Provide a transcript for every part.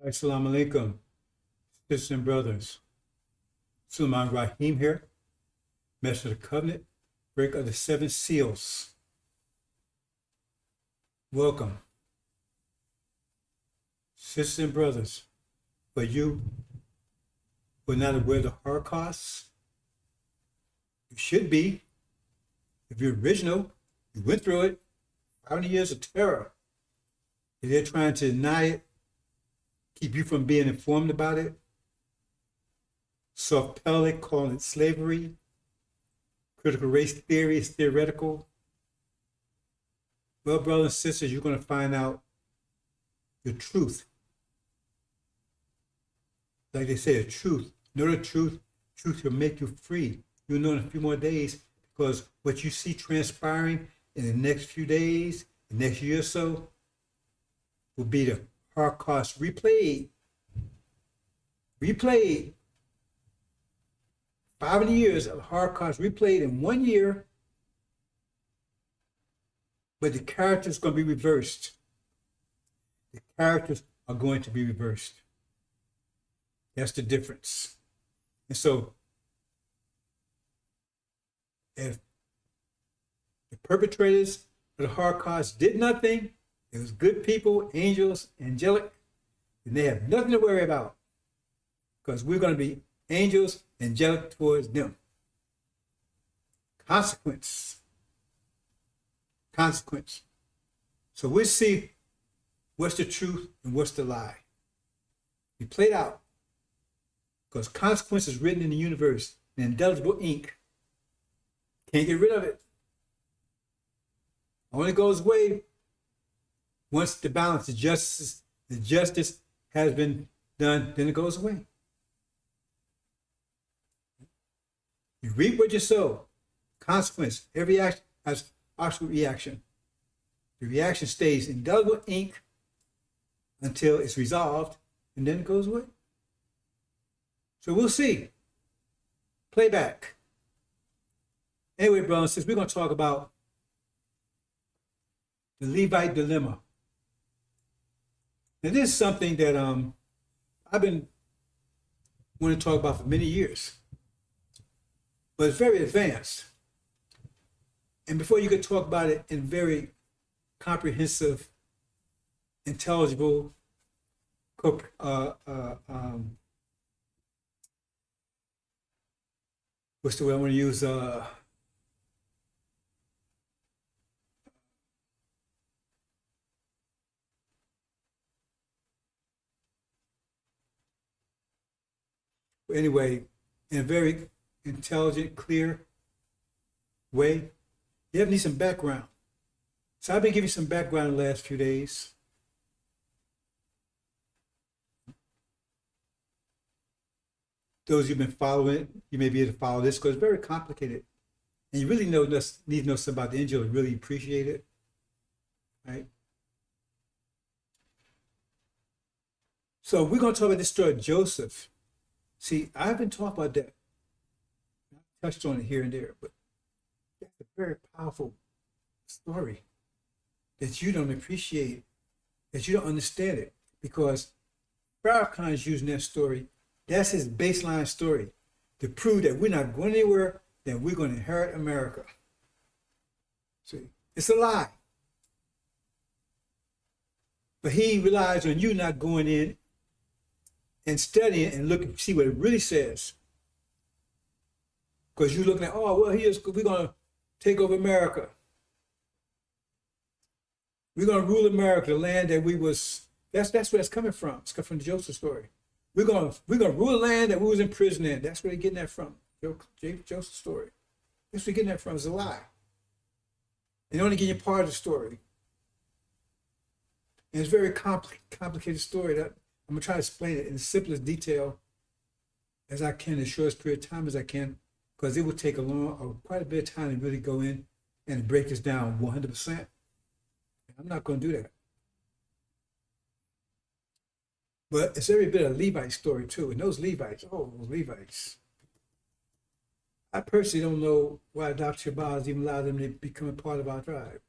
Assalamu alaikum, sisters and brothers. Sulaiman Rahim here, Master of the Covenant, break of the seven seals. Welcome, sisters and brothers. For you who are not aware of the Holocaust, you should be. If you're original, you went through it. 500 years of terror. If they're trying to deny it, keep you from being informed about it. Soft pellet calling it slavery. Critical race theory is theoretical. Well, brothers and sisters, you're going to find out the truth. Like they say, the truth. Know the truth. Truth will make you free. You'll know in a few more days, because what you see transpiring in the next few days, the next year or so, will be the Holocaust replayed. 500 years of Holocaust replayed in 1 year, but the characters are going to be reversed. The characters are going to be reversed. That's the difference. And so, if the perpetrators of the Holocaust did nothing, it was good people, angels, angelic, and they have nothing to worry about, because we're going to be angels, angelic towards them. Consequence. So we'll see what's the truth and what's the lie. We played out, because consequence is written in the universe in indelible ink. Can't get rid of it. Only goes away once the balance, the justice has been done, then it goes away. You reap what you sow. Consequence. Every action has opposite reaction. The reaction stays in indelible ink until it's resolved, and then it goes away. So we'll see. Playback. Anyway, brothers, since we're going to talk about the Levite dilemma. Now, this is something that I've been wanting to talk about for many years, but it's very advanced. And before you could talk about it in very comprehensive, intelligible, what's the word I want to use? Anyway, in a very intelligent, clear way, you have to need some background. So I've been giving some background in the last few days. Those who've been following it, you may be able to follow this, because it's very complicated. And you really need to know something about the angel to really appreciate it, right? So we're going to talk about the story of Joseph. See, I've been talking about that. I touched on it here and there, but that's a very powerful story that you don't appreciate, that you don't understand it, because Farrakhan is using that story. That's his baseline story to prove that we're not going anywhere, that we're going to inherit America. See, it's a lie. But he relies on you not going in and studying and look and see what it really says. Because you're looking at, oh, well, we're going to take over America. We're going to rule America, the land that we was, that's where it's coming from. It's coming from the Joseph story. We're going to rule the land that we was in prison in. That's where they're getting that from. Joseph's story. That's where they're getting that from. It's a lie. And they only give you part of the story. And it's a very complicated story that I'm going to try to explain it in the simplest detail as I can, in the shortest period of time as I can, because it will take quite a bit of time to really go in and break this down 100%. I'm not going to do that. But it's every bit a Levite story too. And those Levites, I personally don't know why Dr. Shabazz even allowed them to become a part of our tribe.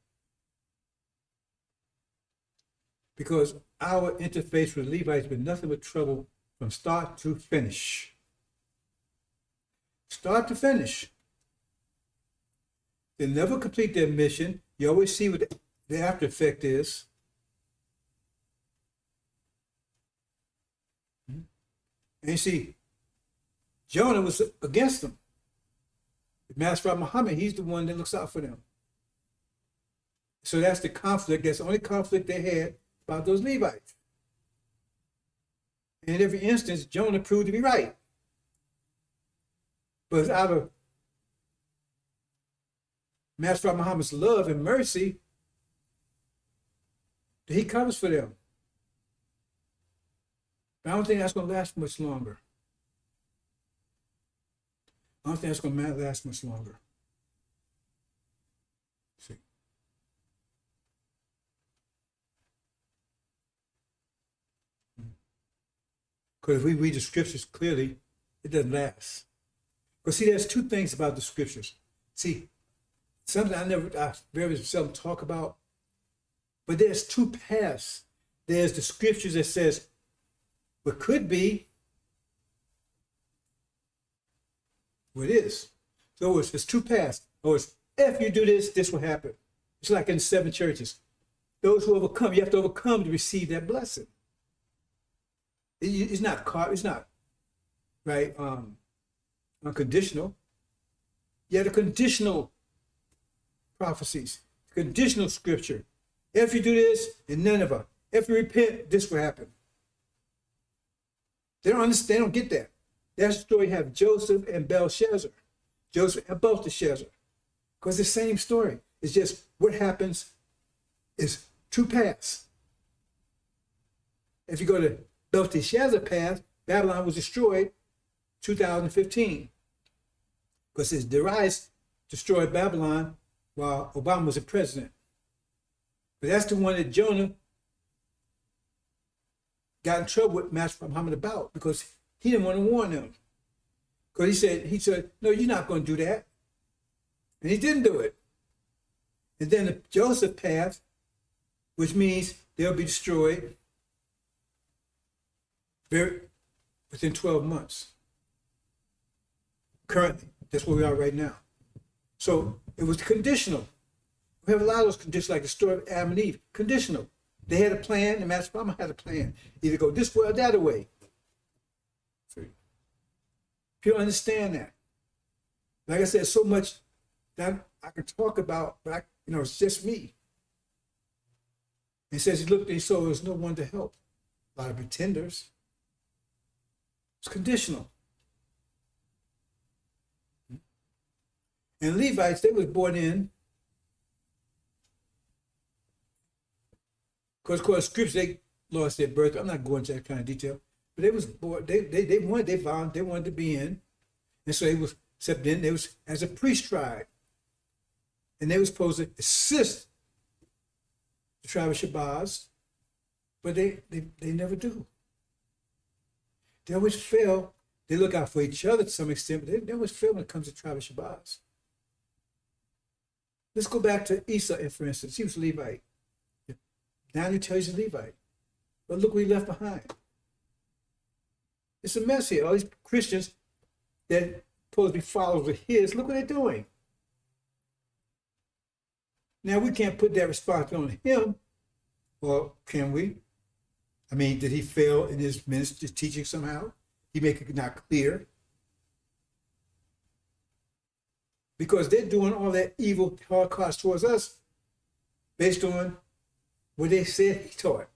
because our interface with Levites been nothing but trouble from start to finish. Start to finish. They never complete their mission. You always see what the after effect is. And you see, Jonah was against them. The Master Muhammad, he's the one that looks out for them. So that's the conflict. That's the only conflict they had about those Levites. And in every instance, Jonah proved to be right. But it's out of Master Muhammad's love and mercy that he covers for them. But I don't think that's going to last much longer. I don't think that's going to last much longer. See. Because if we read the scriptures clearly, it doesn't last. Because see, there's two things about the scriptures. See, something I very seldom talk about, but there's two paths. There's the scriptures that says what could be, what is. So it's two paths. Or it's, if you do this, this will happen. It's like in 7 churches. Those who overcome, you have to overcome to receive that blessing. It's not right, unconditional. Yet a conditional prophecies, conditional scripture. If you do this, and Nineveh, if you repent, this will happen. They don't understand, they don't get that. That story have Joseph and Belshazzar. Joseph and Belteshazzar. Because it's the same story. It's just what happens is two paths. If you go to Belteshazzar path, Babylon was destroyed 2015. Because his Darius destroyed Babylon while Obama was the president. But that's the one that Jonah got in trouble with Master Muhammad about, because he didn't want to warn them. Because he said, no, you're not going to do that. And he didn't do it. And then the Joseph path, which means they'll be destroyed within 12 months. Currently, that's where we are right now. So it was conditional. We have a lot of those conditions, like the story of Adam and Eve, conditional. They had a plan, and Master Muhammad had a plan. Either go this way or that way. People understand that. Like I said, so much that I can talk about, but it's just me. He says he looked and he saw there was no one to help. A lot of pretenders. It's conditional. And Levites, they was born in, because of course scripture, they lost their birth. I'm not going into that kind of detail. But they was born, they wanted to be in. And so they was, except then they was as a priest tribe. And they was supposed to assist the tribe of Shabazz, but they never do. They always fail. They look out for each other to some extent, but they always fail when it comes to the tribe of Shabazz. Let's go back to Esau, for instance. He was a Levite. Now he tells he's a Levite. But look what he left behind. It's a mess here. All these Christians that supposed to be followers of his, look what they're doing. Now, we can't put that responsibility on him, or can we? I mean, did he fail in his ministry teaching somehow? He make it not clear. Because they're doing all that evil holocaust towards us based on what they said he taught.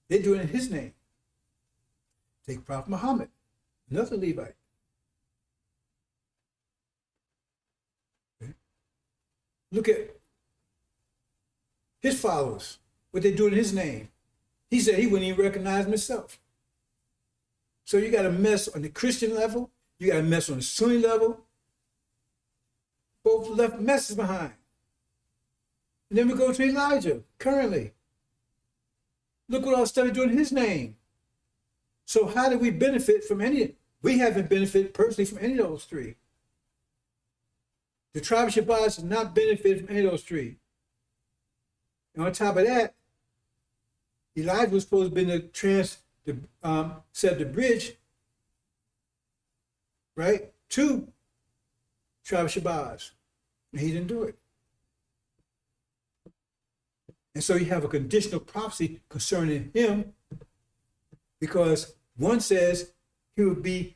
They're doing it in his name. Take Prophet Muhammad, another Levite. Okay. Look at his followers, what they do in his name. He said he wouldn't even recognize himself. So you got a mess on the Christian level, you got a mess on the Sunni level. Both left messes behind. And then we go to Elijah, currently. Look what all stuff they're doing in his name. So how do we benefit from any? We haven't benefited personally from any of those three. The tribe of Shabazz has not benefited from any of those three. And on top of that, Elijah was supposed to be set the bridge, right, to Travis Shabazz. And he didn't do it. And so you have a conditional prophecy concerning him, because one says he would be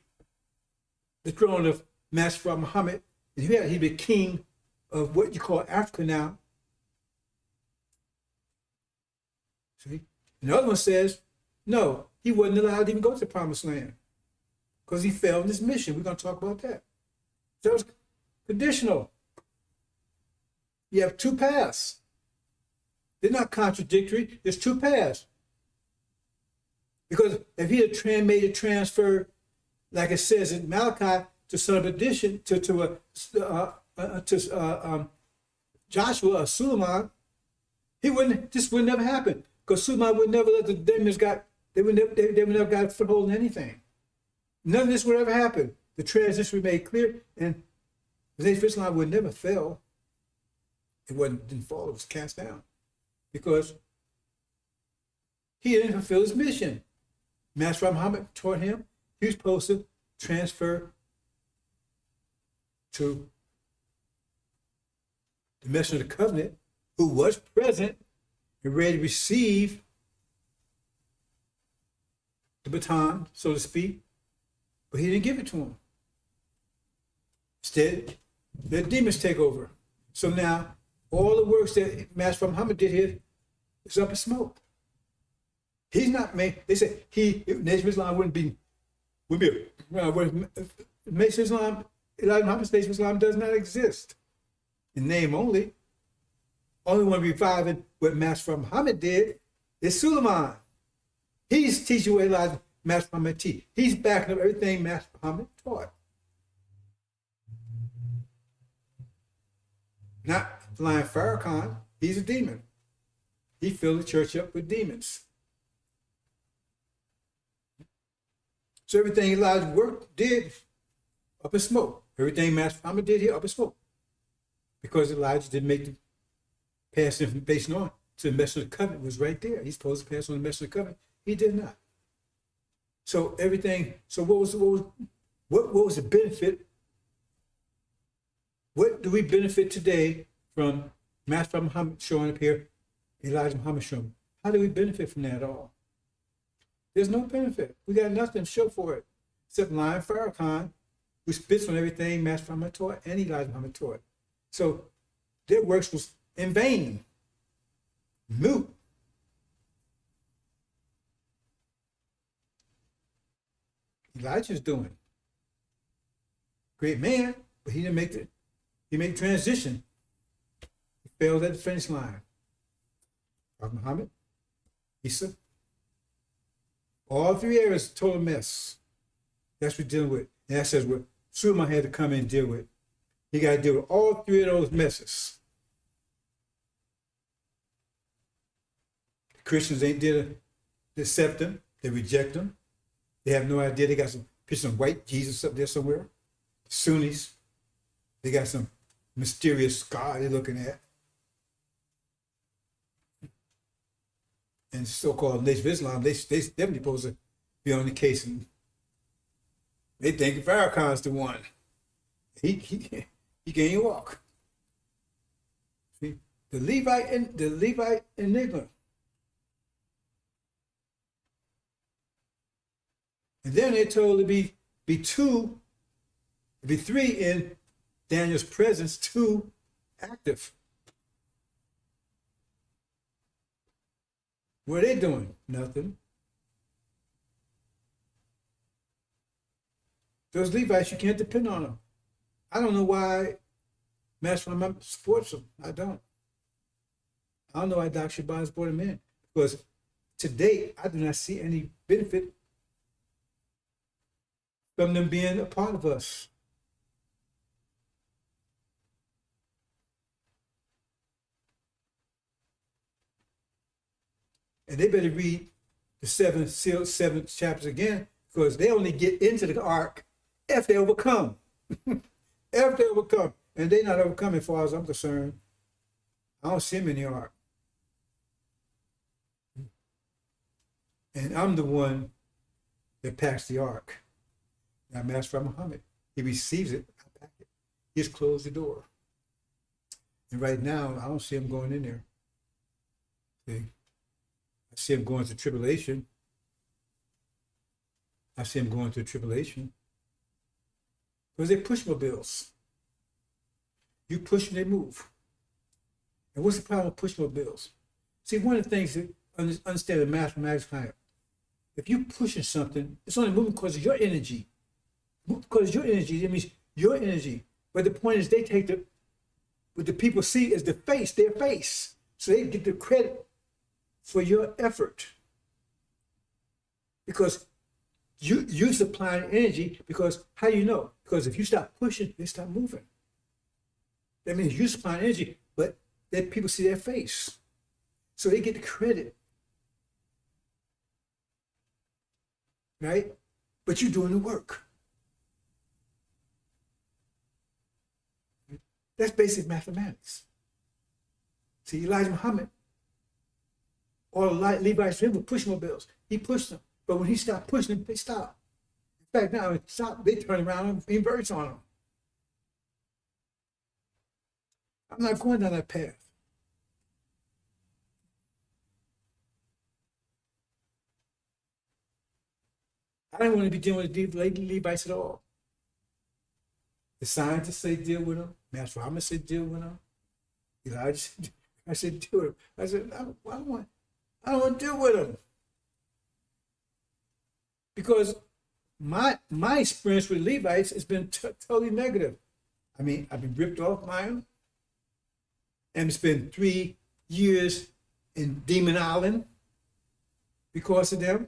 the throne of Master Muhammad, and he'd be king of what you call Africa now. See? And the other one says, no, he wasn't allowed to even go to the promised land because he failed in his mission. We're going to talk about that. So it's conditional. You have two paths. They're not contradictory. There's two paths. Because if he had made a transfer, like it says in Malachi, to son of addition, to Joshua or Suleiman, this would never happen. Because Suleiman would never let the demons they would never got a foothold in anything. None of this would ever happen. The transition would be made clear, and the nation of Islam would never fail. It didn't fall, it was cast down. Because he didn't fulfill his mission. Master Muhammad taught him he was supposed to transfer to the messenger of the covenant, who was present and ready to receive the baton, so to speak, but he didn't give it to him. Instead, the demons take over. So now, all the works that Master Muhammad did here is up in smoke. He's not made. They say Nation of Islam wouldn't be Nation of Islam. Elijah Muhammad's Nation of Islam does not exist in name only. Only one reviving what Master Muhammad did is Suleiman. He's teaching what Elijah Master Muhammad teach. He's backing up everything Master Muhammad taught. Not Lion Farrakhan. He's a demon. He filled the church up with demons. So everything Elijah did up in smoke. Everything Master Muhammad did here up in smoke. Because Elijah didn't pass information on to the messenger of the covenant. Was right there. He's supposed to pass on the messenger of the covenant. He did not. So everything. So what was the benefit? What do we benefit today from Master Muhammad showing up here, Elijah Muhammad showing up? How do we benefit from that at all? There's no benefit. We got nothing to show for it, except Lion Farrakhan, who spits on everything Master Muhammad taught and Elijah Muhammad taught. So their works was in vain, moot. Elijah's doing great man, but he didn't make the. He made transition. He failed at the finish line. Prophet Muhammad, Isa, all three areas, total mess. That's what we're dealing with. And that says what Suleiman had to come in and deal with. He got to deal with all three of those messes. The Christians ain't there to accept them. They reject them. They have no idea. They got some picture of white Jesus up there somewhere. Sunnis, they got some mysterious scar they're looking at. And so-called Nation of Islam, they definitely supposed to be on the case. And they think Farrakhan's the one. He can't even walk. See, the Levite enigma. And then they're told to be three in Daniel's presence, two active. What are they doing? Nothing. Those Levites, you can't depend on them. I don't know why Master Muhammad supports them. I don't know why Dr. Shabazz brought him in. Because to date, I do not see any benefit from them being a part of us. And they better read the seven chapters again, because they only get into the ark if they overcome. If they overcome. And they're not overcoming as far as I'm concerned. I don't see them in the ark. And I'm the one that packs the ark. Now, Master Muhammad, he receives it, I pack it. He just closed the door. And right now, I don't see him going in there. See? I see him going through tribulation. I see him going through tribulation. Because they push mobiles. You push and they move. And what's the problem with push mobiles? See, one of the things that understand the mathematics kind of, if you're pushing something, it's only moving because of your energy. Because of your energy, it means your energy. But the point is, they take what the people see as the face, their face. So they get the credit for your effort. Because you supplying energy, because how do you know? Because if you stop pushing, they stop moving. That means you supplying energy, but then people see their face. So they get the credit. Right? But you're doing the work. That's basic mathematics. See, Elijah Muhammad, all the Levites were push mobiles. He pushed them. But when he stopped pushing them, they stopped. In fact, now it stopped, they turn around and inverts on them. I'm not going down that path. I don't want to be dealing with the Levites at all. The scientists say deal with them. Master Muhammad said deal with them. Elijah said, I said deal with them. I said, I don't want to deal with them. Because my experience with Levites has been totally negative. I mean, I've been ripped off mine. And it's been 3 years in Demon Island because of them.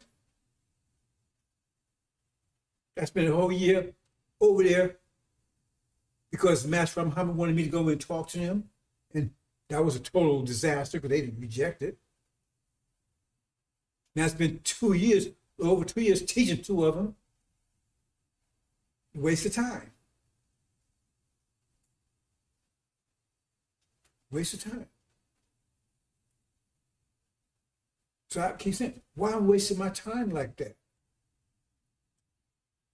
I spent a whole year over there because Master Muhammad wanted me to go and talk to him. And that was a total disaster because they didn't reject it. Now it's been 2 years, over 2 years teaching 2 of them. Waste of time. Waste of time. So I keep saying, why am I wasting my time like that?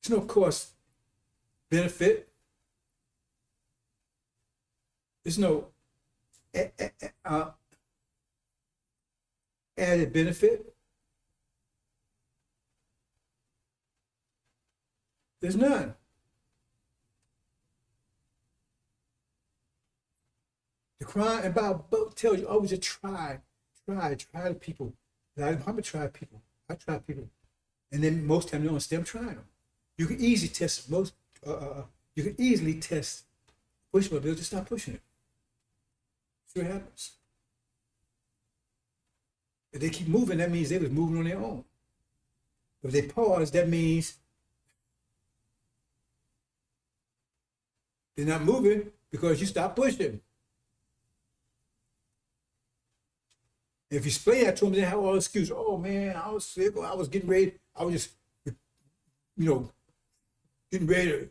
There's no cost benefit. There's no added benefit. There's none. The Quran and Bible both tell you always to try the people. I'm gonna try people. I try people, and then most time they don't understand. I'm trying them. You can easily test most. You can easily test push mobile. Just stop pushing it. See what happens. If they keep moving, that means they was moving on their own. If they pause, that means they're not moving because you stop pushing. If you explain that to them, they have all excuses. Oh man, I was sick, or I was getting ready. I was just, getting ready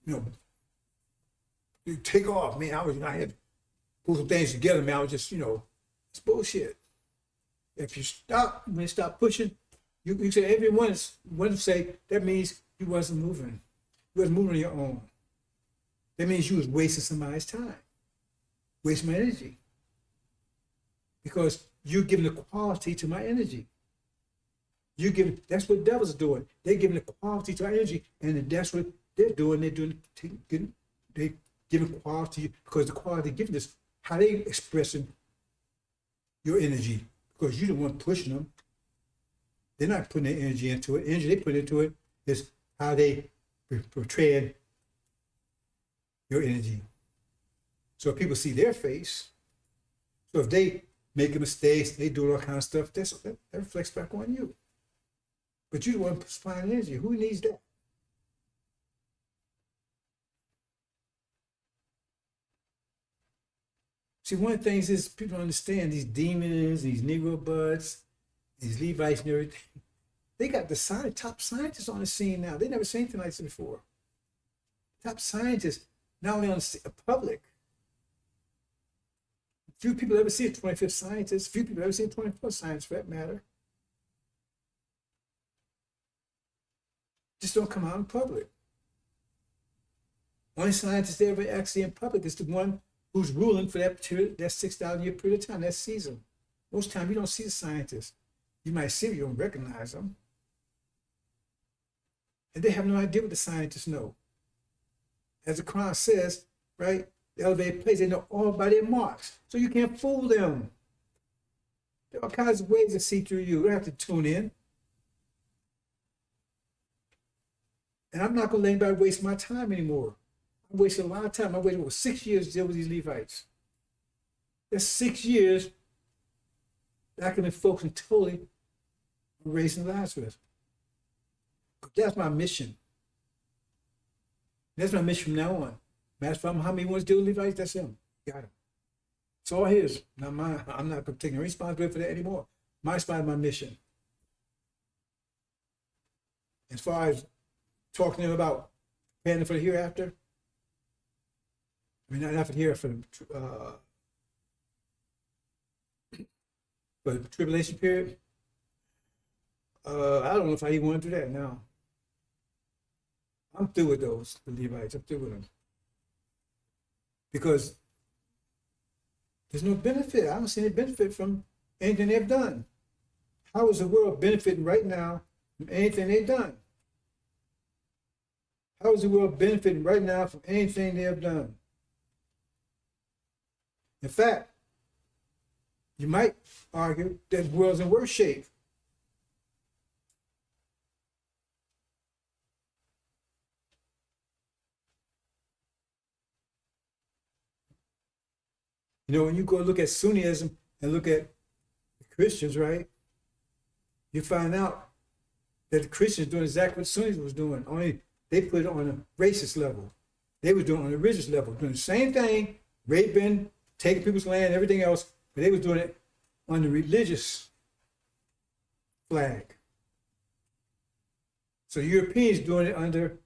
to, take off. Man, I had to pull some things together. Man, I was just, it's bullshit. If you stop, when you stop pushing, you say everyone to say that means you wasn't moving. You wasn't moving on your own. That means you was wasting somebody's time, wasting my energy. Because you're giving the quality to my energy. That's what devils are doing. They're giving the quality to our energy, and that's what they're doing. They're giving quality, because the quality given is how they expressing your energy. Because you're the one pushing them. They're not putting their energy into it. The energy they put into it is how they portray your energy. So if people see their face, so if they making mistakes, they do all kind of stuff, that reflects back on you. But you're the one supplying energy. Who needs that? See, one of the things is people don't understand these demons, these Negro buds, these Levites and everything. They got the top scientists on the scene now. They never seen anything like this before. Top scientists, not only on the public. Few people ever see a 25th scientist. Few people ever see a 24th scientist, for that matter. just don't come out in public. Only scientist they ever actually in public is the one who's ruling for that period, that 6,000 year period of time, that season. Most time you don't see the scientists. You might see them, you don't recognize them. And they have no idea what the scientists know. As the Quran says, right, the elevated place, they know all by their marks. So you can't fool them. There are all kinds of ways to see through you. You don't have to tune in. And I'm not going to let anybody waste my time anymore. I wasted a lot of time. I waited 6 years to deal with these Levites. That's 6 years that I can be focusing totally on raising Lazarus. That's my mission. That's my mission from now on. Matter of fact, how many wants to deal with Levites? That's him. Got him. It's all his, not mine. I'm not taking responsibility for that anymore. My spot, my mission. As far as talking to him about preparing for the hereafter, I mean, not for the hereafter, for the tribulation period, I don't know if I even want to do that now. I'm through with those, the Levites. I'm through with them. Because there's no benefit. I don't see any benefit from anything they've done. How is the world benefiting right now from anything they've done? How is the world benefiting right now from anything they have done? In fact, you might argue that the world's in worse shape. You know, when you go look at Sunnism and look at the Christians, right, you find out that the Christians doing exactly what Sunnis was doing, only they put it on a racist level. They were doing it on a religious level, doing the same thing, raping, taking people's land, everything else, but they was doing it on the religious flag. So Europeans doing it under,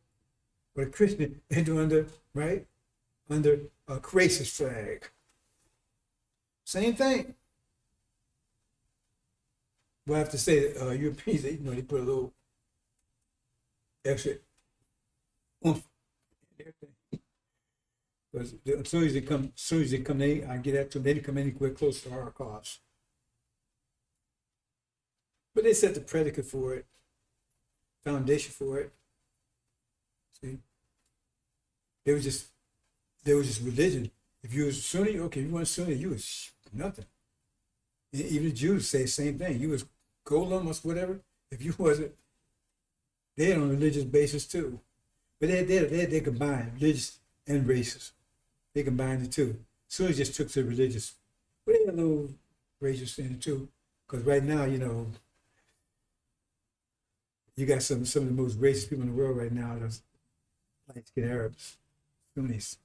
or the Christian, they doing under, right, under a racist flag. Same thing. Well, I have to say that Europeans, they put a little extra oomph in everything. Because as soon as they come, I get at them, they didn't come anywhere close to our cause. But they set the predicate for it, foundation for it. See, they were just religion. If you was Sunni, okay, you weren't Sunni, you was nothing. And even the Jews say the same thing. You was Golem or whatever. If you wasn't, they're on a religious basis too. But they combine religious and races. They combined the two. Sunnis just took to religious. But they had a little racial in it too. Because right now, you got some of the most racist people in the world right now, those light-skinned Arabs, Sunnis.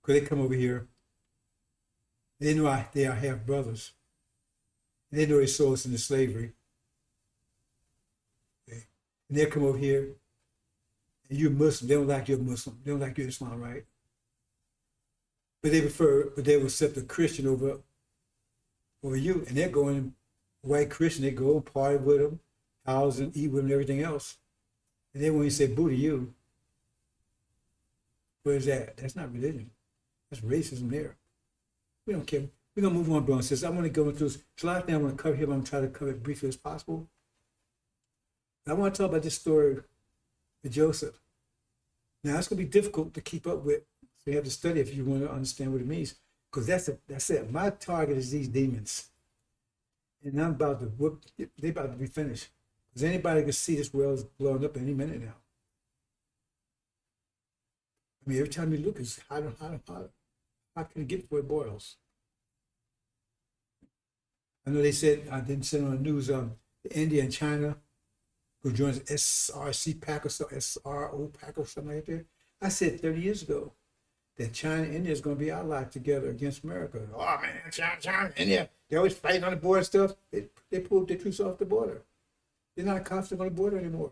Because they come over here, they know they are half brothers. And they know they sold us into slavery. Okay. And they'll come over here, and you're Muslim. They don't like you're Muslim. They don't like you're Islam, right? But they will accept a Christian over you. And they're going, white Christian, they go party with them, house and eat with them and everything else. And then when you say boo to you, where is that? That's not religion. That's racism there. We don't care. We're going to move on, brothers and sisters. I want to go into this. There's a lot of things I want to cover here, but I'm trying to cover it briefly as possible. I want to talk about this story with Joseph. Now, it's going to be difficult to keep up with. So you have to study if you want to understand what it means. Because that's it. My target is these demons. And I'm about to whoop. They're about to be finished. Because anybody can see this world is blowing up any minute now. I mean, every time you look, it's hotter and hotter and hotter. How can it get before it boils? I know they said, I didn't say on the news, India and China who joined the SRC pack or something, SRO pack or something like that. I said 30 years ago that China and India is going to be allied together against America. Oh man, China, India, they're always fighting on the border and stuff. They pulled their troops off the border. They're not confident on the border anymore.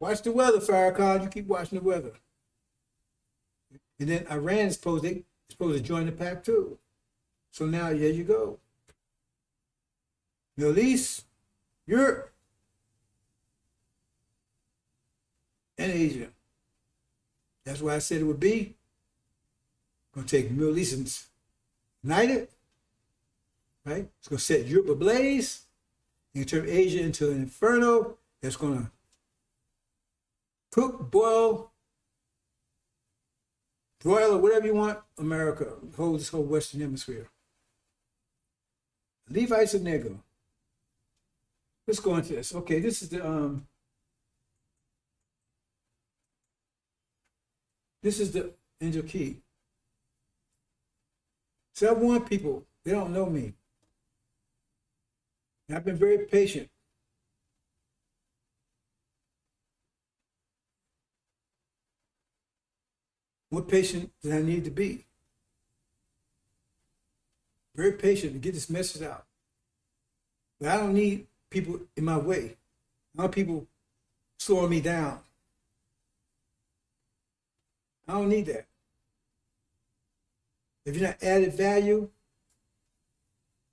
Watch the weather, Farrakhan. You keep watching the weather. And then Iran is supposed to join the pack too. So now, there you go. Middle East, Europe and Asia. That's why I said it would be. Going to take Middle East united, right? It's going to set Europe ablaze and turn Asia into an inferno that's going to cook, boil, broil, or whatever you want, America, this whole Western Hemisphere. Levites and Nego. Let's go into this. Okay, this is the angel key. So I warn people, they don't know me. And I've been very patient. More patient than I need to be. Very patient to get this message out. But I don't need people in my way. I don't want people slowing me down. I don't need that. If you're not added value,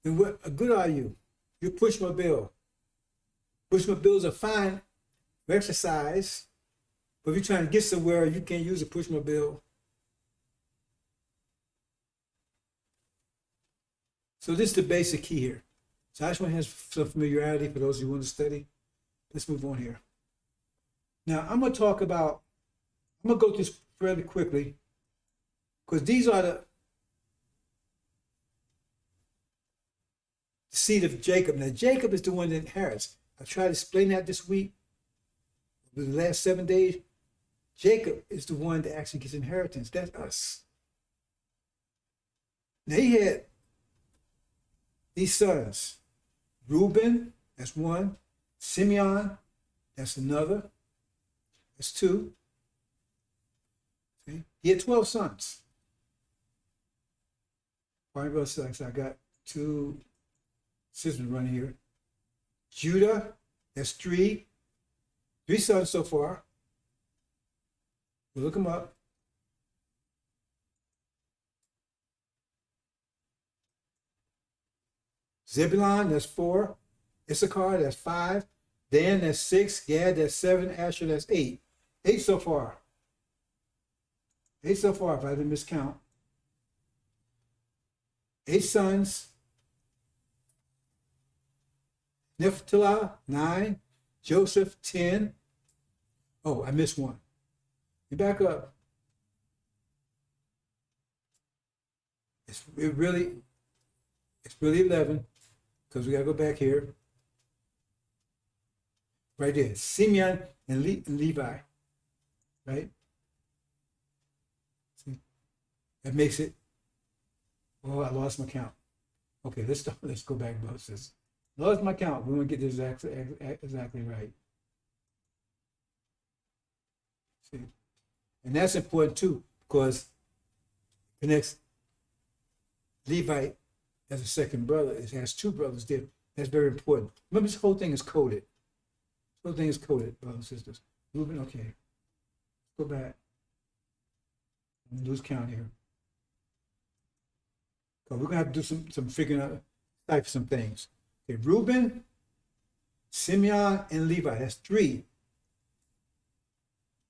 then what good are you? You're pushmobile. Pushmobiles are fine for exercise, but if you're trying to get somewhere, you can't use a pushmobile. So this is the basic key here. So I just want to have some familiarity for those who want to study. Let's move on here. Now I'm going to talk about, I'm going to go through this fairly quickly because these are the seed of Jacob. Now Jacob is the one that inherits. I tried to explain that this week, the last 7 days. Jacob is the one that actually gets inheritance. That's us. Now he had these sons. Reuben, that's one. Simeon, that's another. That's two. See? He had 12 sons. Pardon me, I got two sisters running here. Judah, that's three. Three sons so far. We'll look them up. Zebulon, that's 4. Issachar, that's 5. Dan, that's 6. Gad, that's 7. Asher, that's 8. 8 so far. 8 so far, if I didn't miscount. 8 sons. Naphtali, 9. Joseph, 10. Oh, I missed one. You back up. It's really 11, because we got to go back here. Right there. Simeon and Levi. Right? See? That makes it, oh, I lost my count. Okay, let's go back, brothers. Lost my count. We want to get this exactly right. See? And that's important too, because it connects Levite as a second brother. It has 2 brothers there. That's very important. Remember, this whole thing is coded. This whole thing is coded, brothers and sisters. Reuben, okay. Go back. Lose count here. We're going to have to do some figuring out, type some things. Okay, Reuben, Simeon, and Levi. That's 3.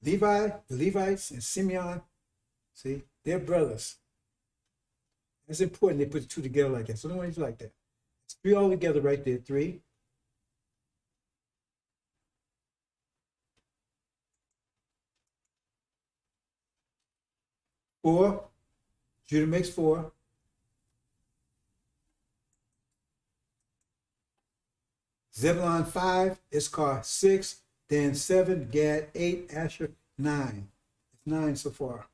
Levi, the Levites, and Simeon, see, they're brothers. That's important. They put the 2 together like that. So don't worry like that. It's 3 all together right there. 3. Four. Judah makes 4. Zebulon 5. Issachar 6. Dan 7. Gad 8. Asher 9. It's 9 so far.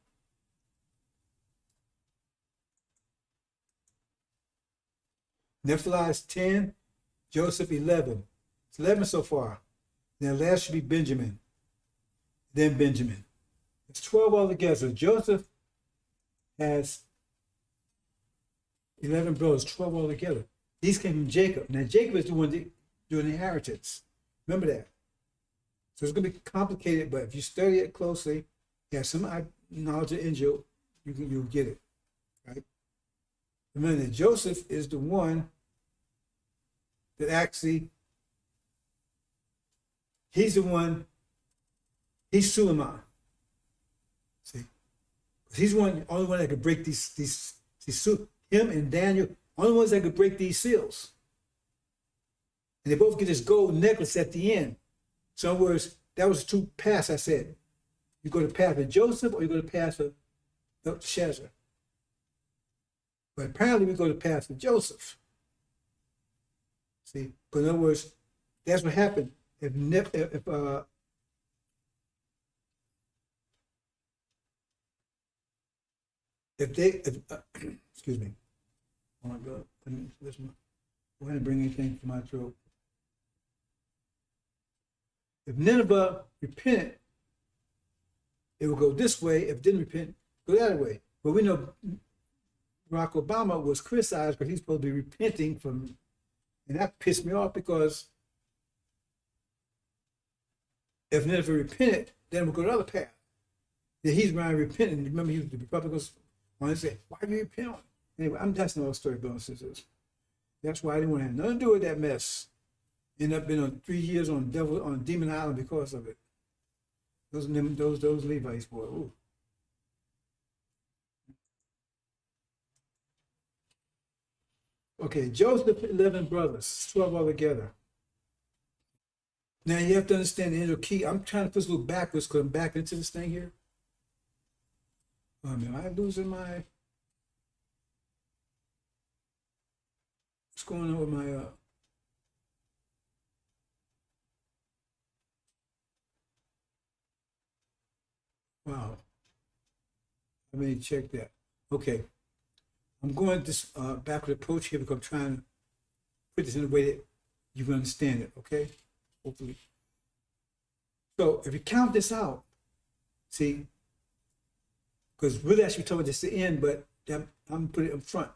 Naphtali is 10, Joseph 11. It's 11 so far. Then last should be Benjamin. Then Benjamin. It's 12 altogether. Joseph has 11 brothers, 12 altogether. These came from Jacob. Now Jacob is the one doing the inheritance. Remember that. So it's going to be complicated, but if you study it closely, you have some knowledge of angel, you'll get it, right? Remember that Joseph is the one that actually He's the one, he's Suleiman. See? He's one, only one that could break these him and Daniel, only ones that could break these seals. And they both get this gold necklace at the end. So in other words, that was two paths I said. You go to the path of Joseph or you go to the path of Belshazzar. But apparently we go to the path of Joseph. See? But in other words, that's what happened. If excuse me. Oh my God. Listen. Go ahead and bring anything to my throat. If Nineveh repented, it would go this way. If it didn't repent, go that way. But we know Barack Obama was criticized because he's supposed to be repenting from, and that pissed me off because if Nineveh repented, then we'll go the other path. Then he's around repenting. Remember, the Republicans wanted to say, why do you repent? Anyway, that's another story, brothers and sisters. That's why I didn't want to have nothing to do with that mess. Ended up being on 3 years on Demon Island because of it. Those Levites, boy. Ooh. Okay, Joseph, 11 brothers, 12 altogether. Now you have to understand the inner key. I'm trying to put this a little backwards because I'm back into this thing here. Am I losing my... What's going on with my... Wow. I mean, check that. Okay. I'm going this backward approach here because I'm trying to put this in a way that you can understand it, okay? Hopefully. So if you count this out, see, because really actually told this the end, but I'm going to put it in front.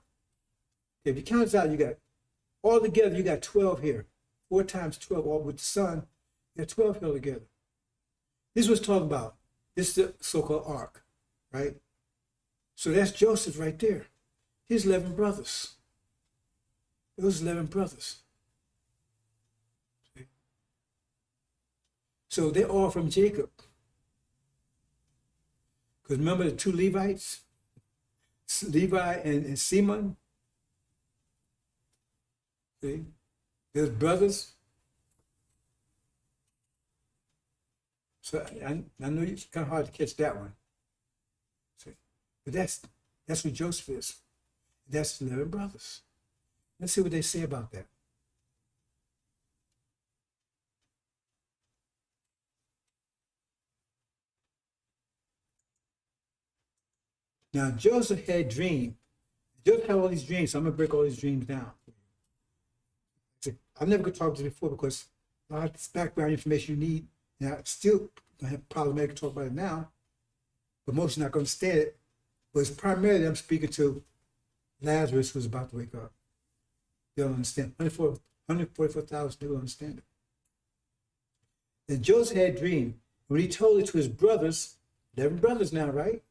Okay, if you count this out, you got, all together, you got 12 here. 4 times 12, all with the sun, you got 12 here together. This was talking about. This is the so-called ark, right? So that's Joseph right there. His 11 brothers. Those 11 brothers. So they're all from Jacob. Because remember the 2 Levites? Levi and Simon? See? Those brothers. So I know it's kind of hard to catch that one. See? But that's what Joseph is. That's 11 brothers. Let's see what they say about that. Now Joseph had a dream. Joseph had all these dreams, so I'm gonna break all these dreams down. I never could talk to you before because a lot of this background information you need. Now I still have problematic to talk about it now, but most are not gonna understand it. But it's primarily I'm speaking to Lazarus who's about to wake up. They'll understand. 144,000, they will understand it. And Joseph had a dream. When he told it to his brothers, 11 brothers now, right?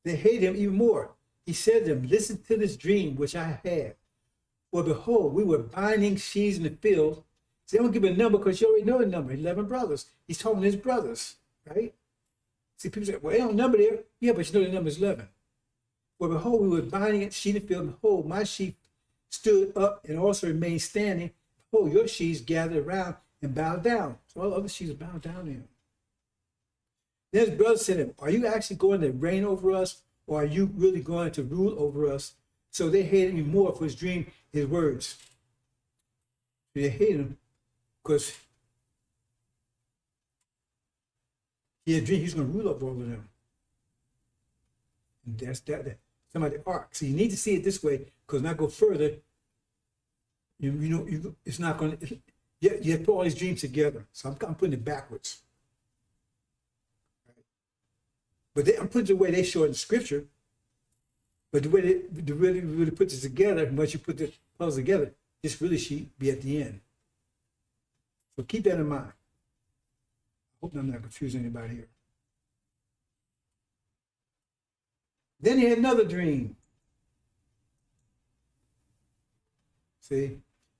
They hated him even more. He said to them, listen to this dream which I had. For behold, we were binding sheaves in the field. So they don't give a number because you already know the number, 11 brothers. He's talking to his brothers, right? See, people say, well, they don't number there. Yeah, but you know the number is 11. For behold, we were binding it, sheet in the field, and behold, my sheep stood up and also remained standing. Behold, your sheaves gathered around and bowed down. So all the other sheaves bowed down to him. Then his brother said to him, are you actually going to reign over us, or are you really going to rule over us? So they hated him more for his dream, his words. They hated him because he had a dream he's going to rule over all of them. And that's that. Some of the ark. So you need to see it this way, because when I go further, it's not going to. You have to put all these dreams together. So I'm putting it backwards. But I'm putting it the way they show it in Scripture. But the way they really put this together, once you put the puzzle together, this really should be at the end. So keep that in mind. I hope I'm not confusing anybody here. Then he had another dream. See,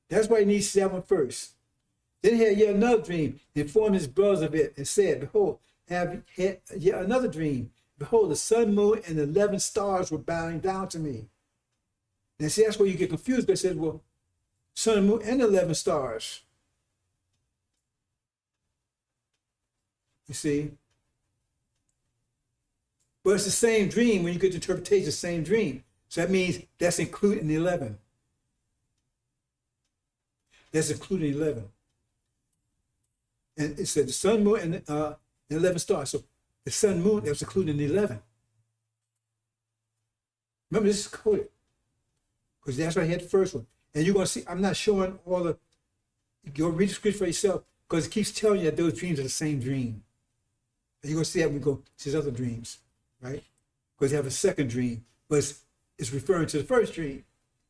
that's why he needs 7 first. Then he had yet another dream, and informed his brothers of it, and said, Behold, I have had yet another dream. Behold, the sun, moon, and the 11 stars were bowing down to me. Now, see, that's where you get confused. They said, well, sun, moon, and 11 stars. You see? But it's the same dream when you get the interpretation, the same dream. So that means that's included in the 11. That's included in 11. And it said the sun, moon, and 11 stars. So the sun, moon, that was included in the 11. Remember, this is coded. Because that's why I had the first one. And you're going to see, I'm not showing all the, go read the script for yourself, because it keeps telling you that those dreams are the same dream. And you're going to see that when we go to his other dreams, right? Because you have a second dream, but it's referring to the first dream.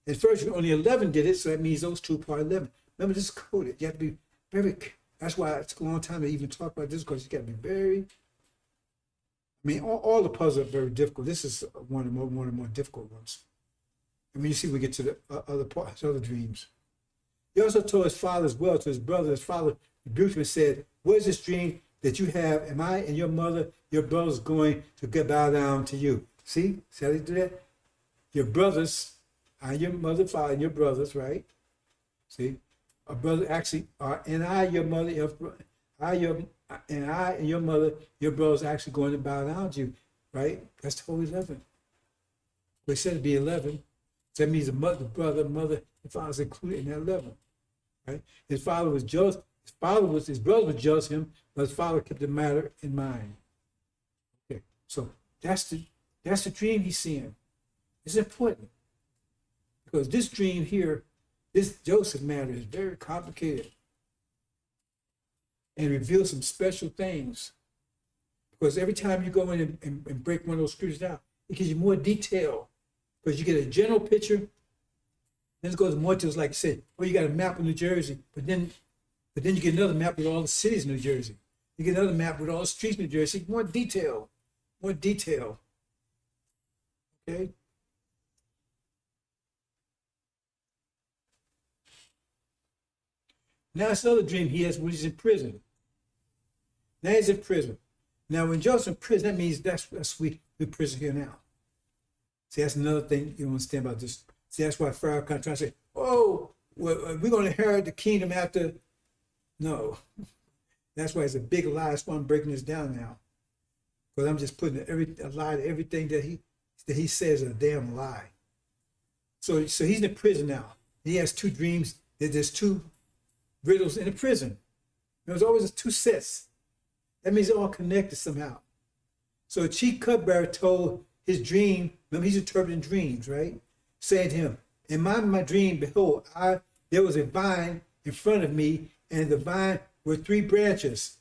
And first dream, only 11 did it, so that means those two part 11. Remember, this is coded. You have to be very, that's why it took a long time to even talk about this, because you got to be very, I mean, all the puzzles are very difficult. This is one of the more difficult ones. And when you see, we get to the other parts, other dreams. He also told his father as well, to his brother. His father rebuked him and said, what is this dream that you have? Am I and your mother, your brothers, going to bow down to you? See how they do that? Your brothers, your mother, father, and your brothers, right? See? A brother actually are, and I, your mother, and your mother, your brothers actually going to bow down to you, right? That's the whole 11. We said it'd be 11. So that means the mother, and father's included in that 11, right? His father was jealous. His brother was jealous of him, but his father kept the matter in mind. Okay, so that's the dream he's seeing. It's important because this dream here, this Joseph matter is very complicated and reveals some special things. Because every time you go in and break one of those scriptures down, it gives you more detail. Because you get a general picture, then it goes more to, like I said, well, you got a map of New Jersey, but then you get another map with all the cities in New Jersey. You get another map with all the streets in New Jersey. More detail. Okay. Now it's another dream he has when he's in prison. Now he's in prison. Now when Joseph's in prison, that means that's we prison here now. See, that's another thing you don't understand about this. See, that's why Pharaoh kind of trying to say, oh, well, we're going to inherit the kingdom after. No. That's why it's a big lie. That's why I'm breaking this down now. Because I'm just putting a lie to everything that he says is a damn lie. So he's in prison now. He has two dreams. There's two riddles in the prison. There's always two sets. That means they're all connected somehow. So the chief cupbearer told his dream, remember he's interpreting dreams, right? Saying to him, in my dream, behold, there was a vine in front of me, and the vine were 3 branches,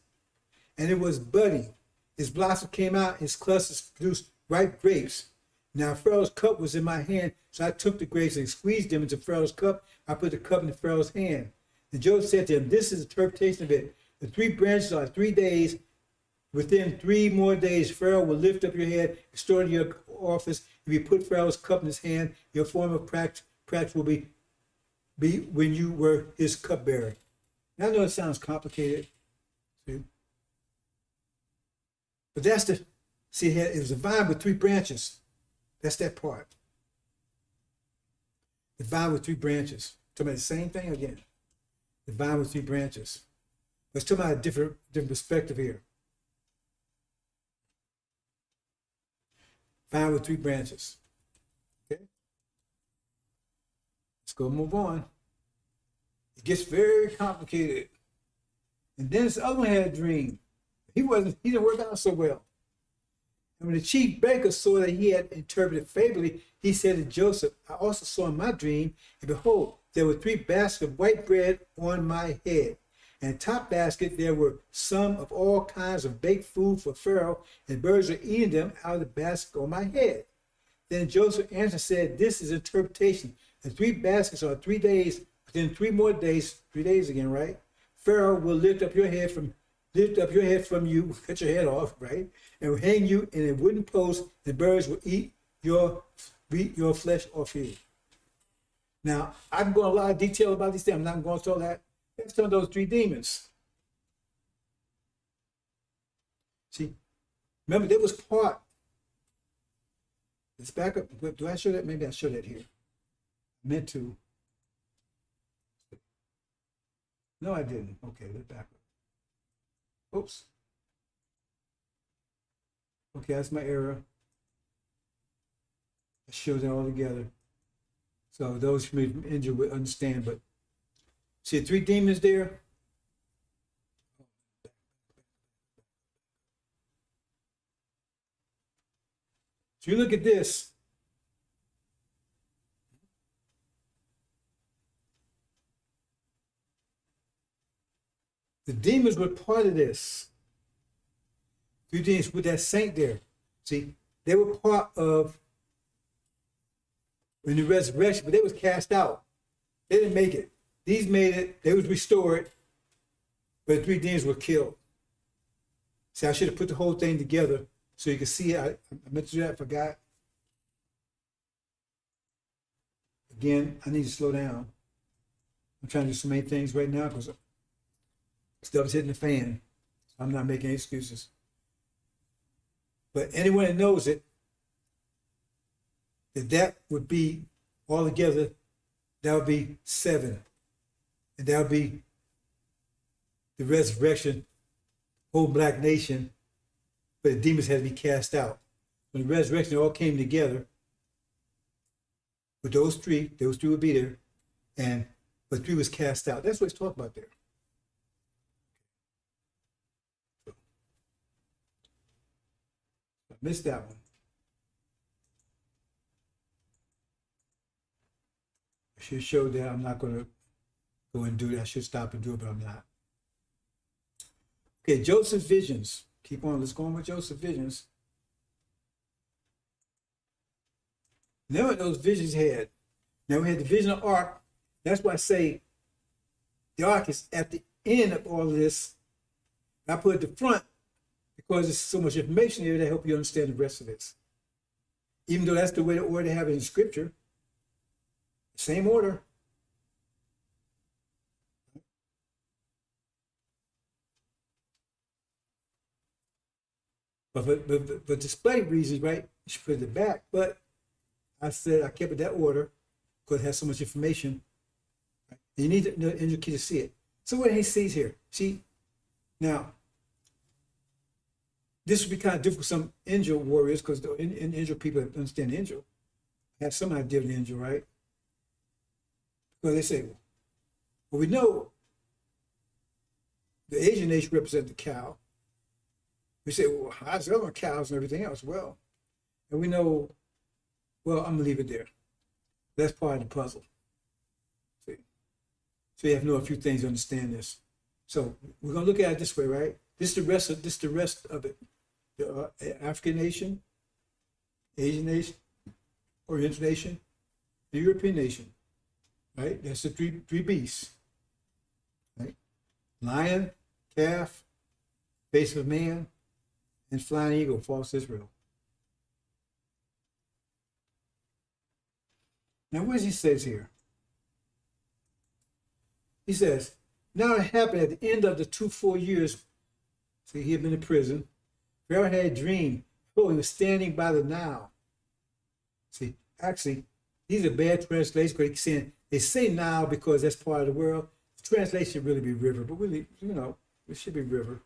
and it was budding. His blossom came out, his clusters produced ripe grapes. Now Pharaoh's cup was in my hand, so I took the grapes and squeezed them into Pharaoh's cup. I put the cup in Pharaoh's hand. And Joseph said to him, this is the interpretation of it. The 3 branches are 3 days. Within 3 more days, Pharaoh will lift up your head, restore to your office. If you put Pharaoh's cup in his hand, your form of practice will be when you were his cupbearer. Now I know it sounds complicated, see? But that's it was a vine with 3 branches. That's that part. The vine with 3 branches. Talking about the same thing again. The vine with 3 branches. Let's talk about a different perspective here. Vine with 3 branches. Okay? Let's go move on. It gets very complicated. And then this other one had a dream. He didn't work out so well. And when the chief baker saw that he had interpreted favorably, he said to Joseph, I also saw in my dream, and behold, there were 3 baskets of white bread on my head. And in the top basket there were some of all kinds of baked food for Pharaoh, and birds were eating them out of the basket on my head. Then Joseph answered and said, this is interpretation. The 3 baskets are 3 days, within 3 more days, 3 days again, right? Pharaoh will lift up your head from you, cut your head off, right? And will hang you in a wooden post, and birds will eat your flesh off you. Now, I can go into a lot of detail about these things. I'm not going to all that. That's some of those three demons. See, remember, there was part. Let's back up. Do I show that? Maybe I show that here. I meant to. No, I didn't. Okay, let's back up. Oops. Okay, that's my error. I showed it all together. So those who may be injured would understand, but see the three demons there? So you look at this. The demons were part of this. Three demons with that saint there. See, they were part of in the resurrection, but they was cast out. They didn't make it. These made it. They was restored, but the three demons were killed. See, I should have put the whole thing together so you can see it. I meant to do that, I forgot. Again, I need to slow down. I'm trying to do so many things right now because stuff's hitting the fan. I'm not making excuses. But anyone that knows it, that would be all together, that would be 7. And that would be the resurrection, whole black nation, but the demons had to be cast out. When the resurrection, they all came together with those three would be there, but 3 was cast out. That's what it's talking about there. I missed that one. I should show that. I'm not going to go and do that. I should stop and do it, but I'm not. Okay, Joseph's visions. Keep on. Let's go on with Joseph's visions. Now what those visions had. Now we had the vision of ark. That's why I say the ark is at the end of all of this. I put it at the front because there's so much information here to help you understand the rest of this. Even though that's the way the order they have it in Scripture. Same order. But display reasons, right? You should put it back. But I said I kept it that order because it has so much information. Right? You need the angel key to see it. So what he sees here, see, now, this would be kind of difficult for some angel warriors because the angel people that understand the angel have some idea of the angel, right? Because they say, well, we know the Asian nation represents the cow. We say, well, how's the other cows and everything else? Well, and we know, well, I'm going to leave it there. That's part of the puzzle. See? So you have to know a few things to understand this. So we're going to look at it this way, right? This is the rest of it. The African nation, Asian nation, Oriental nation, the European nation, right? That's the three beasts, right? Lion, calf, face of man, and flying eagle, false Israel. Now, what does he says here? He says, now it happened at the end of the 2 full years. See, he had been in prison. Pharaoh had a dream. Oh, he was standing by the Nile. See, actually, these are bad translations because they say Nile because that's part of the world. The translation should really be river, but really, it should be river.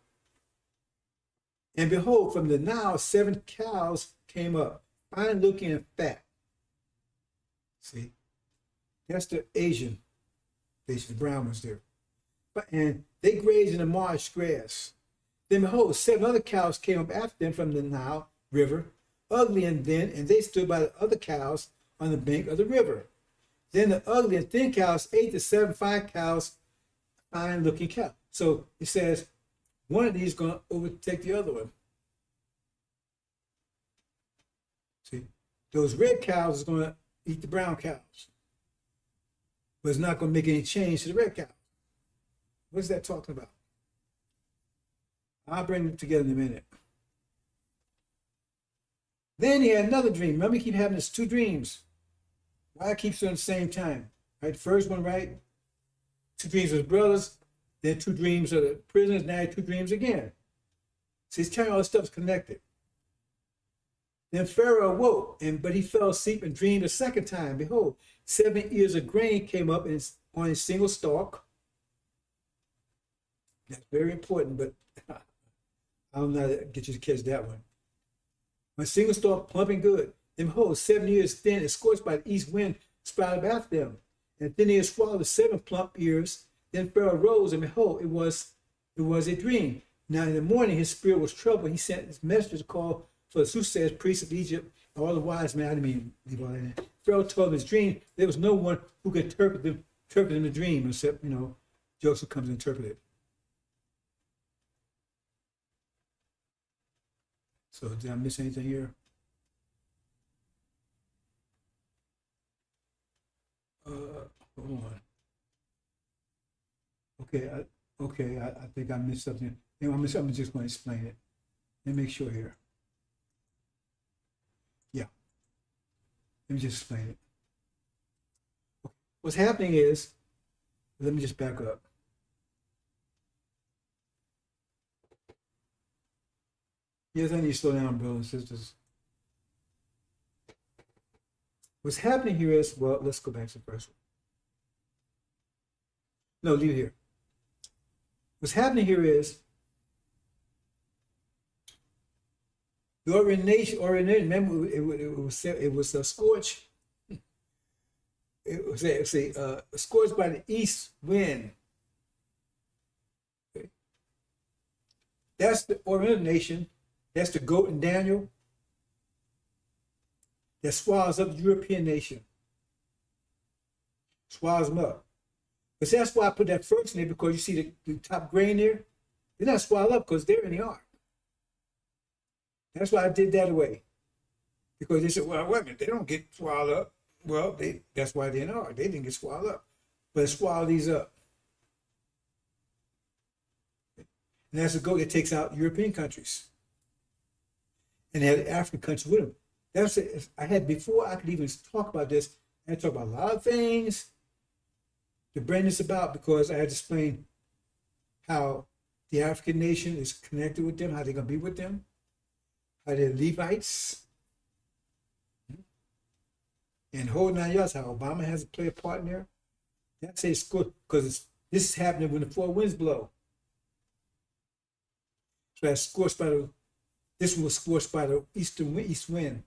And behold, from the Nile, 7 cows came up, fine looking and fat. See, that's the Asian, the brown ones there. And they grazed in the marsh grass. Then behold, 7 other cows came up after them from the Nile river, ugly and thin, and they stood by the other cows on the bank of the river. Then the ugly and thin cows ate the 7 fine cows, fine looking cow. So it says one of these is going to overtake the other one. See, those red cows is going to eat the brown cows, but it's not going to make any change to the red cow. What is that talking about? I'll bring it together in a minute. Then he had another dream. Remember, he keep having his 2 dreams. Why keeps it at the same time? Right, the first one, right? 2 dreams with brothers. Then two dreams of the prisoners, now two dreams again. See, it's telling all this stuff is connected. Then Pharaoh awoke, but he fell asleep and dreamed a second time. Behold, 7 ears of grain came up on a single stalk. That's very important, but I don't know how to get you to catch that one. On a single stalk, plumping good. Then behold, 7 ears thin and scorched by the east wind sprouted after them. And thin ears swallowed the 7 plump ears. Then Pharaoh rose, and behold, it was a dream. Now in the morning his spirit was troubled. He sent his messengers to call for the soothsayers, priests of Egypt, and all the wise men. I didn't mean leave all that in. Pharaoh told him his dream. There was no one who could interpret him the dream, except, Joseph comes and interpret it. So did I miss anything here? Hold on. Okay, I think I missed something. Anyway, I'm just going to explain it. Let me make sure here. Yeah. Let me just explain it. Okay. What's happening is, let me just back up. Yes, I need to slow down, brothers and sisters. What's happening here is, well, let's go back to the first one. No, leave it here. What's happening here is the ordination. Remember, it was a scorch. It was scorched by the east wind. Okay. That's the Oriental nation. That's the goat in Daniel. That swallows up the European nation. Swallows them up. But that's why I put that first in there, because you see the top grain there? They're not swallowed up because they're in the ark. That's why I did that away. Because they said, well, wait a minute, they don't get swallowed up. Well, that's why they're in the ark. They didn't get swallowed up. But it swallowed these up. And that's the goat that takes out European countries. And they had African countries with them. That's it. I had, before I could even talk about this, I had to talk about a lot of things to bring this about, because I had to explain how the African nation is connected with them, how they're going to be with them, how they're Levites, and whole 9 yards, how Obama has to play a part in there. That's a school, because this is happening when the 4 winds blow. So that's scorched by this one was scorched by the east wind.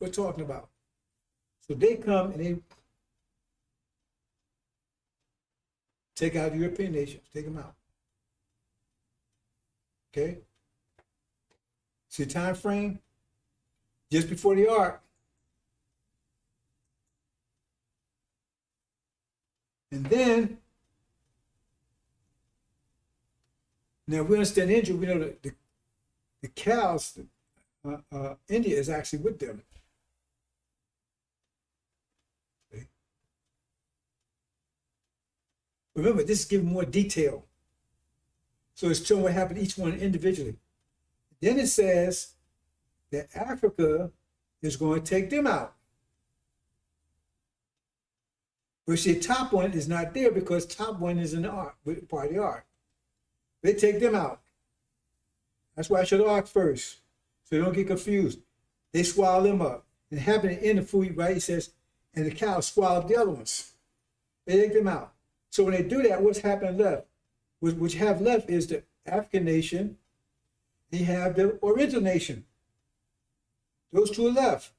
We're talking about. So they come and they take out the European nations, take them out. Okay? See the time frame? Just before the ark. And then, now we understand India, we know that the cows, India is actually with them. Okay. Remember, this is giving more detail. So it's showing what happened to each one individually. Then it says that Africa is going to take them out. But see, top one is not there because top one is in the ark, part of the ark. They take them out. That's why I should ark first, so they don't get confused. They swallow them up. And happening in the food, right? It says, and the cows swallow up the other ones. They take them out. So when they do that, what's happening left? What you have left is the African nation, and you have the Oriental nation. Those two are left.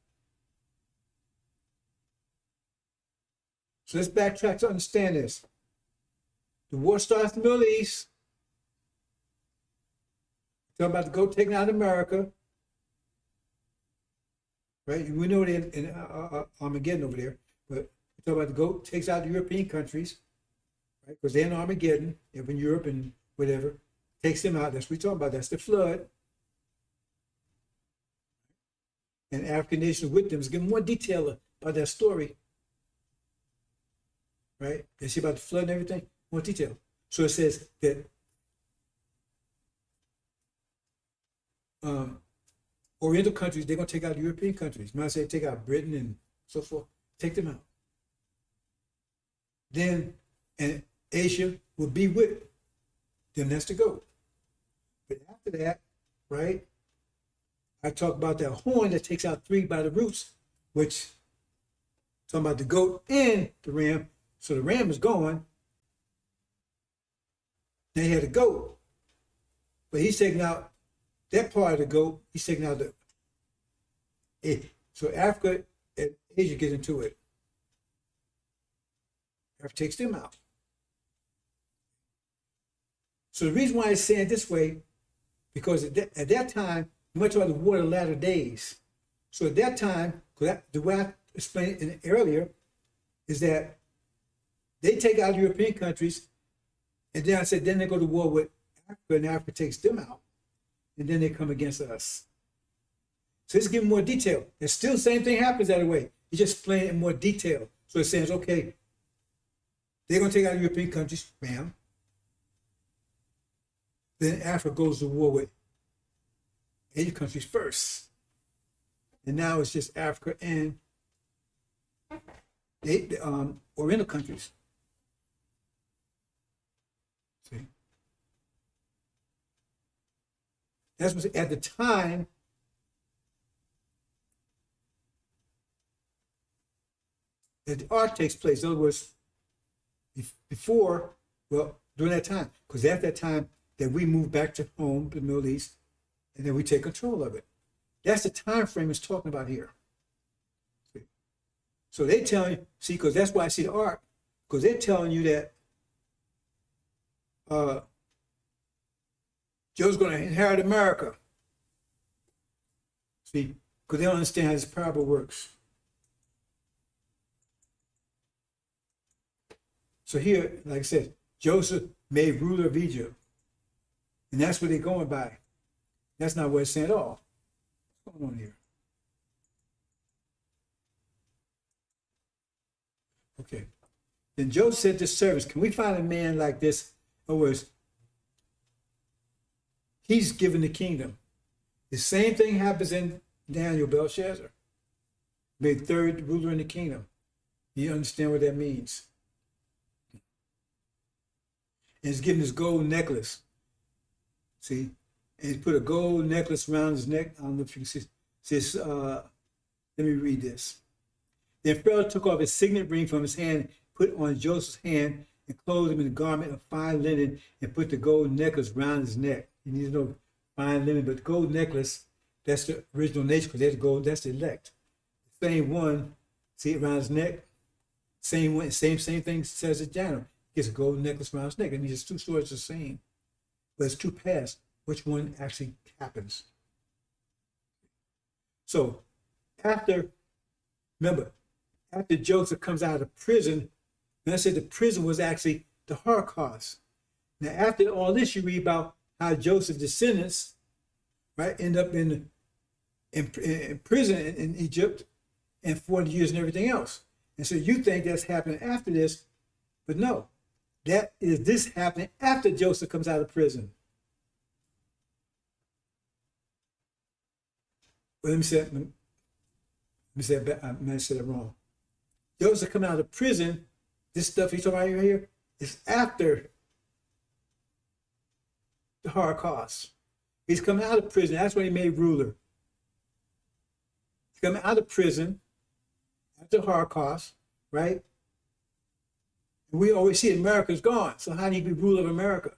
So let's backtrack to understand this. The war starts in the Middle East. Talking about the goat taking out America. Right? We know that in Armageddon over there. But we talk about the goat takes out the European countries. Right? Because they're in Armageddon, in Europe and whatever. Takes them out. That's what we're talking about. That's the flood. And African nations with them is giving more detail about that story. Right? They see about the flood and everything. More detail. So it says that Oriental countries, they're going to take out European countries. When I say take out Britain and so forth, take them out. Then, and Asia will be with then that's the goat. But after that, right, I talk about that horn that takes out 3 by the roots, which talking about the goat and the ram. So the ram is gone. Then he had a goat, but he's taking out that part of the goat. He's taking out so Africa and Asia get into it. Africa takes them out. So the reason why it's saying this way, because at that time, much about the war of the latter days. So at that time, the way I explained it earlier, is that they take out European countries, and then I said, then they go to war with Africa, and Africa takes them out, and then they come against us. So it's giving more detail. And still the same thing happens that way. You just explain it in more detail. So it says, okay, they're going to take out European countries, bam. Then Africa goes to war with Asian countries first. And now it's just Africa and the Oriental countries. See? That's what at the time that the ark takes place. In other words, before, well, during that time, because at that time that we move back to home, to the Middle East, and then we take control of it. That's the time frame it's talking about here. See? So they tell you, see, because that's why I see the ark, because they're telling you that Joe's going to inherit America. See, because they don't understand how this parable works. So here, like I said, Joseph made ruler of Egypt. And that's what they're going by. That's not what it's saying at all. What's going on here? Okay. Then Joseph said to his servants, can we find a man like this? In other words, he's given the kingdom. The same thing happens in Daniel, Belshazzar. Made third ruler in the kingdom. You understand what that means? And he's given his gold necklace. See? And he put a gold necklace around his neck. I don't know if you can see. It says, let me read this. Then Pharaoh took off his signet ring from his hand, put on Joseph's hand, and clothed him in a garment of fine linen, and put the gold necklace around his neck. You need to know fine linen, but the gold necklace, that's the original nature, because that's gold, that's the elect. The same one, see it around his neck? Same one, same thing says it Daniel. He gets a gold necklace around his neck. And these 2 stories are the same. But it's 2 past. Which one actually happens? So remember, after Joseph comes out of prison, and I said the prison was actually the Holocaust. Now, after all this, you read about how Joseph's descendants, right, end up in prison in Egypt and 40 years and everything else. And so you think that's happening after this, but no, this happening after Joseph comes out of prison. Well, let me say it wrong. Joseph coming out of prison, this stuff he's talking about here is after the Holocaust. He's coming out of prison. That's when he made ruler. He's coming out of prison after the Holocaust, right? And we always see America's gone. So how do he be ruler of America?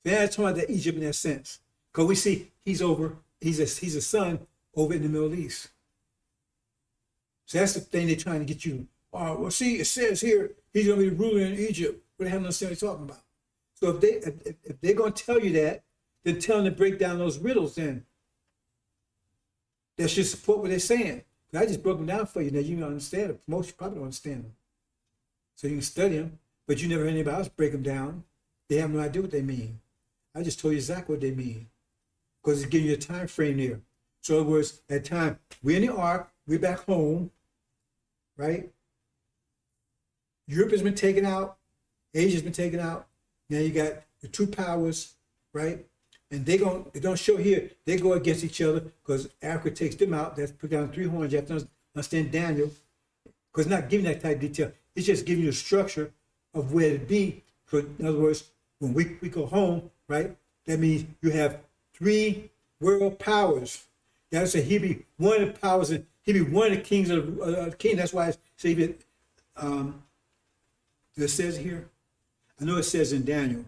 So that's talking about Egypt in that sense. Because we see he's a son over in the Middle East. So that's the thing they're trying to get you. Oh, well, see, it says here he's going to be ruler in Egypt. But they haven't understood what they're talking about. So if they're going to tell you that, then tell them to break down those riddles then. That should support what they're saying. I just broke them down for you. Now you understand them. Most probably don't understand them. So you can study them, but you never heard anybody else break them down. They have no idea what they mean. I just told you exactly what they mean. Because it's giving you a time frame there. So in other words, at time, we're in the ark, we're back home, right? Europe has been taken out, Asia's been taken out. Now you got the 2 powers, right? And they don't show here, they go against each other because Africa takes them out. That's put down 3 horns. You have to understand Daniel, because it's not giving that type of detail. It's just giving you a structure of where to be. So in other words, when we go home, right, that means you have three world powers. That's a he be one of the powers, and he be one of the kings of the king. That's why it's say it says here. I know it says in Daniel.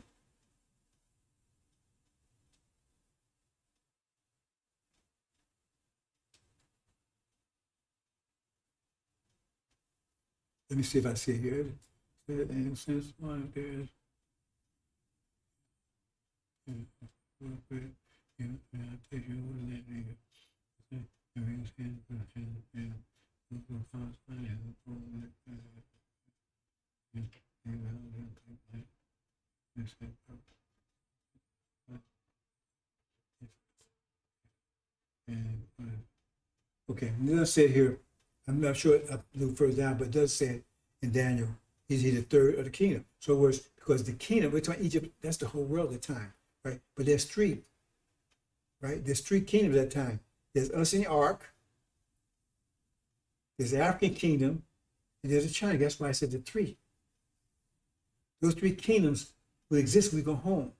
Let me see if I see it here. And since one there's okay, it does say here, I'm not sure a little further down, but it does say it in Daniel. He's the third of the kingdom. So it was because the kingdom, we're talking Egypt, that's the whole world at the time, right? But there's three, right? There's three kingdoms at the time. There's us in the ark, there's the African kingdom, and there's the China. That's why I said the three. Those three kingdoms will exist when we go home.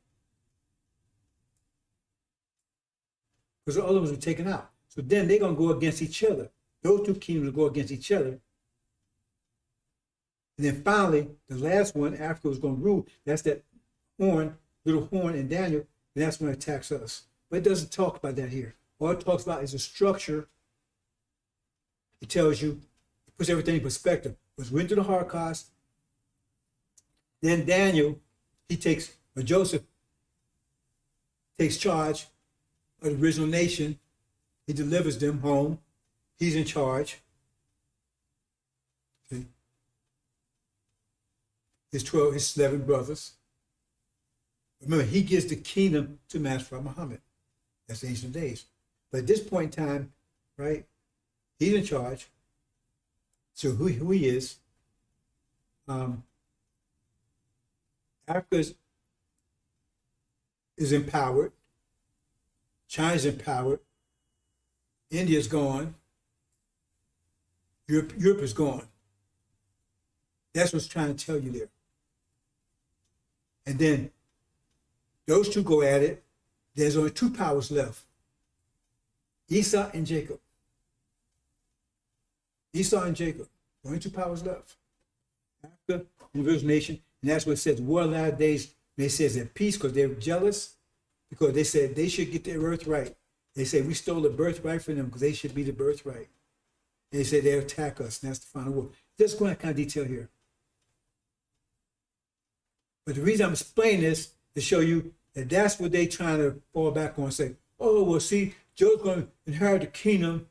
Because all of us were taken out. So then they're going to go against each other. Those two kingdoms will go against each other. And then finally, the last one, Africa was going to rule. That's that horn, little horn in Daniel, and that's when it attacks us. But it doesn't talk about that here. All it talks about is a structure. It tells you, it puts everything in perspective. It was went through the Holocaust. Then Daniel, Joseph takes charge of the original nation. He delivers them home. He's in charge. See? His 11 brothers. Remember, he gives the kingdom to Master Muhammad. That's the ancient days. But at this point in time, right, he's in charge. So who he is, Africa is empowered. China's empowered. India's gone. Europe is gone. That's what's trying to tell you there. And then those two go at it. There's only two powers left. Esau and Jacob. Esau and Jacob. Only two powers left. Africa, universal nation. And that's what it says. War in the last days, they says at peace because they're jealous, because they said they should get their birthright. They say we stole the birthright from them because they should be the birthright. And they say they'll attack us, and that's the final war. Just go into kind of detail here. But the reason I'm explaining this is to show you that that's what they're trying to fall back on and say, oh, well, see, Joe's going to inherit the kingdom.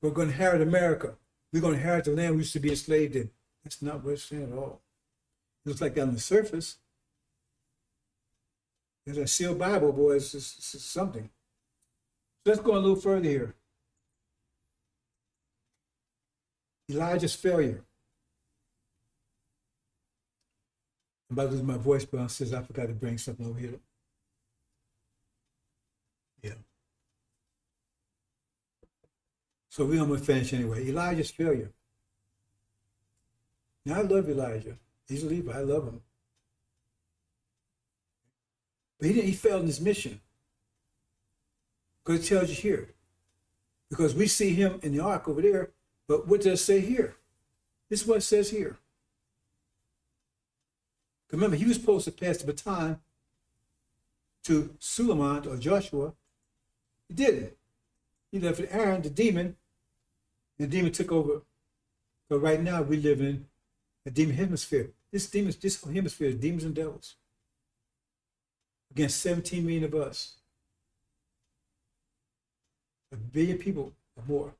We're going to inherit America. We're going to inherit the land we used to be enslaved in. That's not what it's saying at all. It looks like that on the surface. There's a sealed Bible, boy. It's something. So let's go a little further here. Elijah's failure. I'm about to lose my voice, but since I forgot to bring something over here. Yeah. So we're going to finish anyway. Elijah's failure. Now, I love Elijah. He's a Levite. I love him. But he failed in his mission. Because it tells you here. Because we see him in the ark over there, but what does it say here? This is what it says here. Remember, he was supposed to pass the baton to Suleiman or Joshua. He didn't. He left it Aaron, the demon, and the demon took over. But right now we live in a demon hemisphere. This whole hemisphere is demons and devils. Against 17 million of us. 1 billion people or more.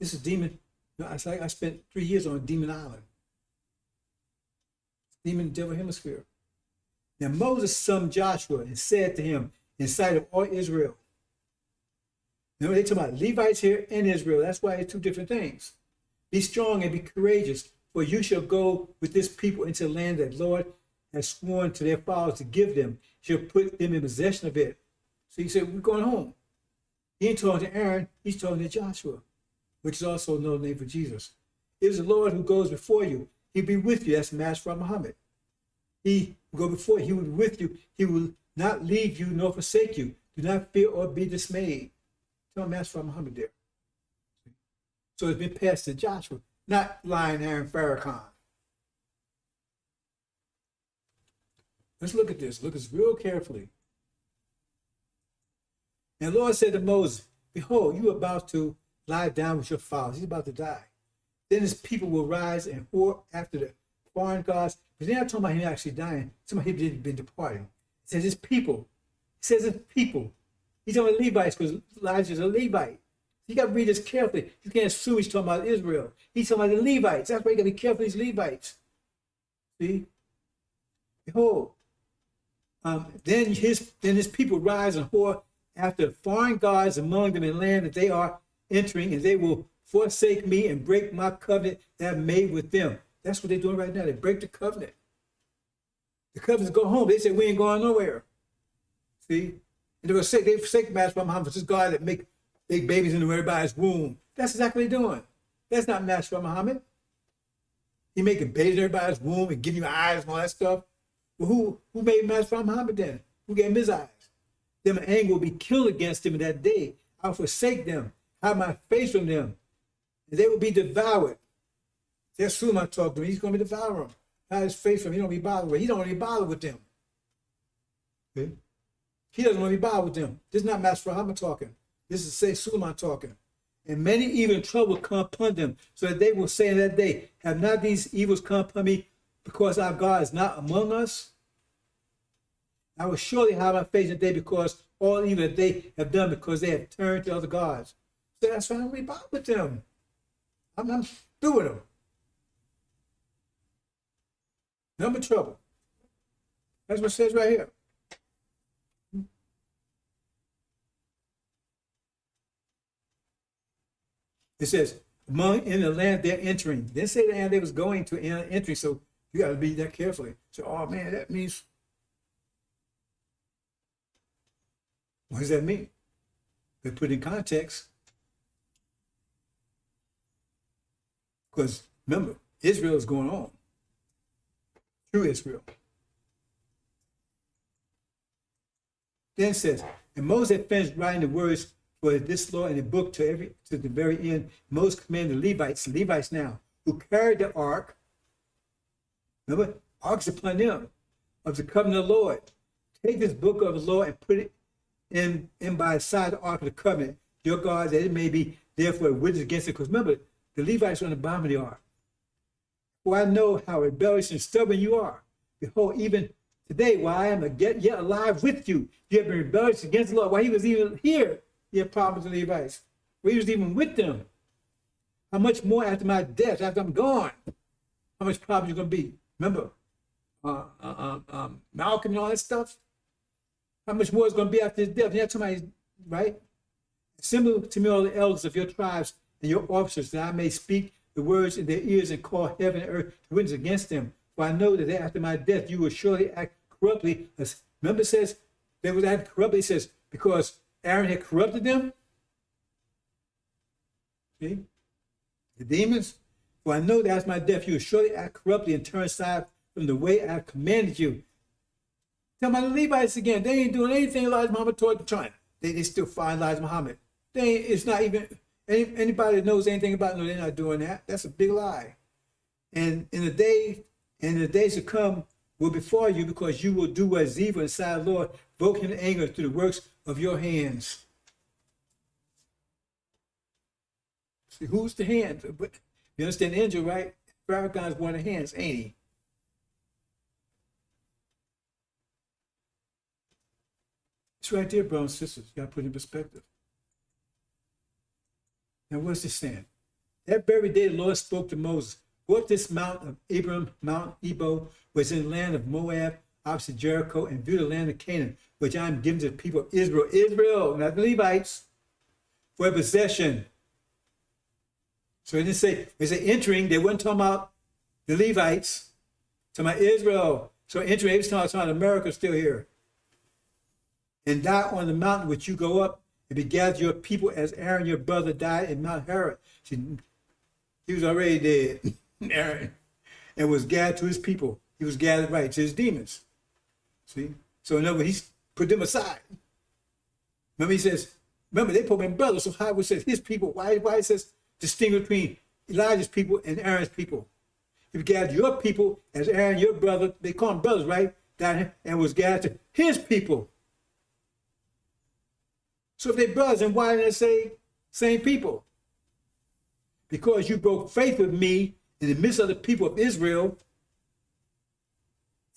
This is demon. I spent 3 years on Demon Island. Demon devil hemisphere. Now Moses summoned Joshua and said to him in sight of all Israel. Remember, they talk about Levites here and Israel. That's why it's two different things. Be strong and be courageous, for you shall go with this people into the land that the Lord has sworn to their fathers to give them. Shall put them in possession of it. So he said, we're going home. He ain't talking to Aaron, he's talking to Joshua, which is also another name for Jesus. It is the Lord who goes before you. He'll be with you. That's Master Muhammad. He will go before you. He will be with you. He will not leave you nor forsake you. Do not fear or be dismayed. Tell him that's from Muhammad there. So it's been passed to Joshua, not Lion, Aaron, Farrakhan. Let's look at this. Look at this real carefully. And the Lord said to Moses, behold, you are about to lie down with your fathers. He's about to die. Then his people will rise and whore after the foreign gods. But they're not talking about him actually dying. Somebody had been departing. It says his people. It says his people. He's talking about Levites because Elijah's a Levite. You got to read this carefully. You can't assume he's talking about Israel. He's talking about the Levites. That's why you got to be careful of these Levites. See? Behold. Then his people rise and whore after foreign gods among them in land that they are entering, and they will forsake me and break my covenant that I made with them. That's what they're doing right now. They break the covenant. The covenants go home. They say we ain't going nowhere. See? And they forsake Master Muhammad, this God that make babies into everybody's womb. That's exactly what they're doing. That's not Master Muhammad. He making babies in everybody's womb and giving you eyes and all that stuff. Well, who made Master Muhammad then? Who gave him his eyes? Then my anger will be killed against him in that day. I'll forsake them, hide my face from them, and they will be devoured. That's who I talk to him. He's going to be devour them. Hide his face from him. He don't be bothered with. He don't want to be bothered with them. Okay? He doesn't want to be bothered with them. This is not Master Muhammad talking. This is say Suleiman talking. And many evil and trouble come upon them, so that they will say in that day, have not these evils come upon me because our God is not among us? I will surely hide my face in the day because all evil that they have done because they have turned to other gods. So that's why I don't be bothered with them. I'm through with them. Number trouble. That's what it says right here. It says, among in the land they're entering. They didn't say the land they was going to entering, so you got to read that carefully. So, oh man, that means, what does that mean? They put in context. Because remember, Israel is going on. True Israel. Then it says, and Moses had finished writing the words for this law in the book to the very end. Moses commanded the Levites now, who carried the ark. Remember, ark's upon them of the covenant of the Lord. Take this book of the law and put it in by the side of the ark of the covenant, your God, that it may be therefore a witness against it. Because remember, the Levites are on the bottom of the ark. For I know how rebellious and stubborn you are. Behold, even today, while I am yet alive with you, you have been rebellious against the Lord. While he was even here, he had problems with the Levites. While he was even with them. How much more after my death, after I'm gone? How much problems are going to be? Remember, Malcolm and all that stuff? How much more is going to be after his death? And that's somebody, right? Assemble to me all the elders of your tribes and your officers, that I may speak the words in their ears and call heaven and earth to witness against them. For I know that after my death, you will surely act corruptly. Remember, it says they would act corruptly. It says because Aaron had corrupted them. See? The demons. For I know that after my death, you will surely act corruptly and turn aside from the way I have commanded you. Tell my Levites again, they ain't doing anything Elijah Muhammad taught to China. They still find Elijah Muhammad. It's not even, anybody that knows anything about it, no, they're not doing that. That's a big lie. And in the days to come will befall you, because you will do what is evil inside the Lord, provoke him to anger through the works of your hands. See, who's the hand? But you understand the angel, right? Farrakhan's one of the hands, ain't he? It's right there, brothers and sisters. You got to put it in perspective. Now, what's this saying? That very day, the Lord spoke to Moses. Go up this mount of Abraham, Mount Nebo, which is in the land of Moab, opposite Jericho, and view the land of Canaan, which I am giving to the people of Israel. Israel, not the Levites, for a possession. So they didn't say, they say entering, they weren't talking about the Levites, talking about Israel. So entering, every time America still here. And die on the mountain which you go up, and be gathered your people as Aaron your brother died in Mount Horeb. He was already dead, Aaron, and was gathered to his people. he was gathered right to his demons. See? So in other words, he put them aside. Remember, he says, remember, they put them brothers. So how it says his people? Why it says distinguish between Elijah's people and Aaron's people? If you gathered your people as Aaron, your brother, they call them brothers, right? Down here, and was gathered to his people. So if they're brothers, then why did they say same people? Because you broke faith with me in the midst of the people of Israel.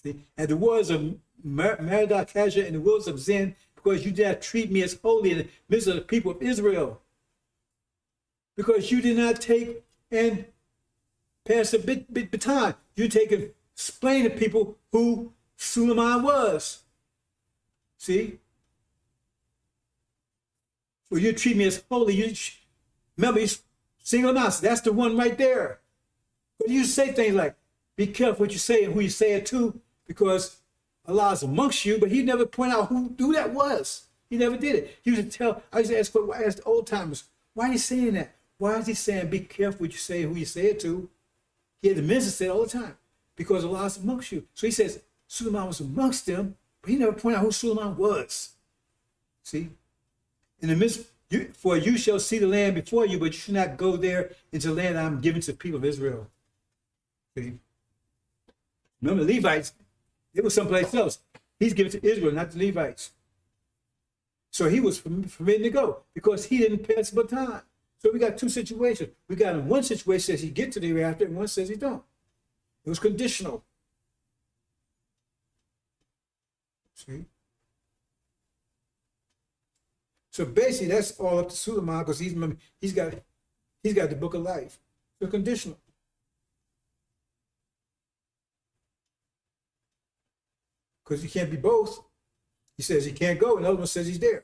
See? And the words of Merodach and the words of Zen, because you did not treat me as holy in the midst of the people of Israel. Because you did not take and pass a baton. You take and explain to people who Suleiman was. See? Well, you treat me as holy. You remember, you single him out. That's the one right there. But you say things like, be careful what you say and who you say it to, because Allah is amongst you, but he never point out who that was. He never did it. He used to tell, I used to ask the old timers, why are he saying that? Why is he saying, be careful what you say and who you say it to? He had the minister say it all the time, because Allah is amongst you. So he says, Suleiman was amongst them, but he never pointed out who Suleiman was. See? In the midst, for you shall see the land before you, but you should not go there into the land I'm giving to the people of Israel. See? Remember, the Levites, it was someplace else. He's given to Israel, not the Levites. So he was forbidden to go because he didn't pass the baton. So we got two situations. We got in one situation says he get to the hereafter, and one says he don't. It was conditional. See? So basically, that's all up to Suleiman because he's got the book of life. So conditional. Because he can't be both. He says he can't go, and the other one says he's there.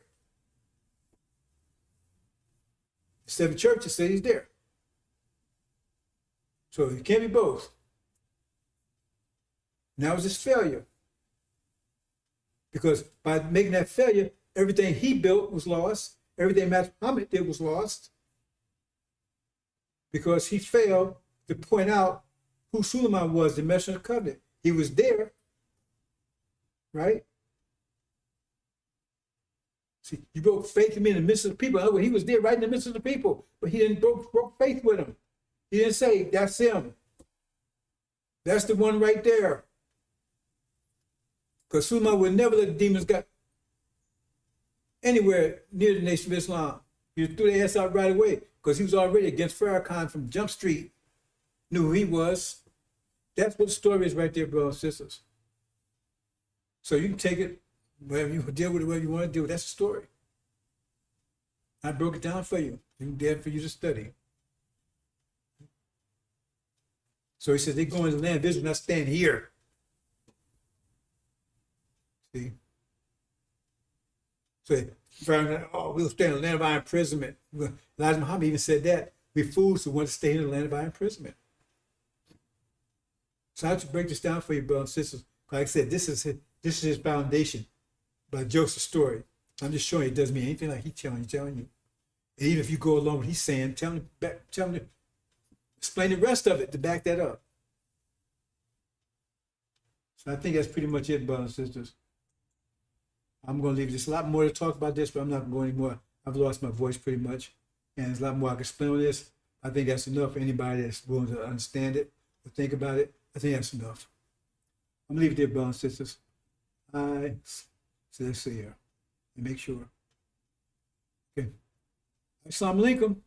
Instead of church, it says he's there. So he can't be both. Now it's his failure. Because by making that failure, everything he built was lost. Everything Muhammad did was lost. Because he failed to point out who Suleiman was, the messenger of the covenant. He was there, right? See, you broke faith with me in the midst of the people. In other words, he was there right in the midst of the people, but he didn't broke faith with him. He didn't say, that's him. That's the one right there. Because Suleiman would never let the demons get anywhere near the Nation of Islam. He threw their ass out right away because he was already against Farrakhan from Jump Street. Knew who he was. That's what the story is right there, brothers and sisters. So you can take it, whatever you deal with it, whatever you want to deal with. That's the story. I broke it down for you. It's there for you to study. So he says they're going to the land of Israel, not staying here. See? So we'll stay in the land of our imprisonment. Elijah Muhammad even said that. We fools who want to stay in the land of our imprisonment. So I have to break this down for you, brothers and sisters. Like I said, this is his foundation by Joseph's story. I'm just showing you it doesn't mean anything like he's telling you. And even if you go along with what he's saying, tell him to explain the rest of it to back that up. So I think that's pretty much it, brothers and sisters. I'm going to leave this. A lot more to talk about this, but I'm not going anymore. I've lost my voice pretty much. And there's a lot more I can explain on this. I think that's enough for anybody that's willing to understand it or think about it. I think that's enough. I'm going to leave it there, brothers and sisters. So let's see here and make sure. Okay. Assalamu alaikum.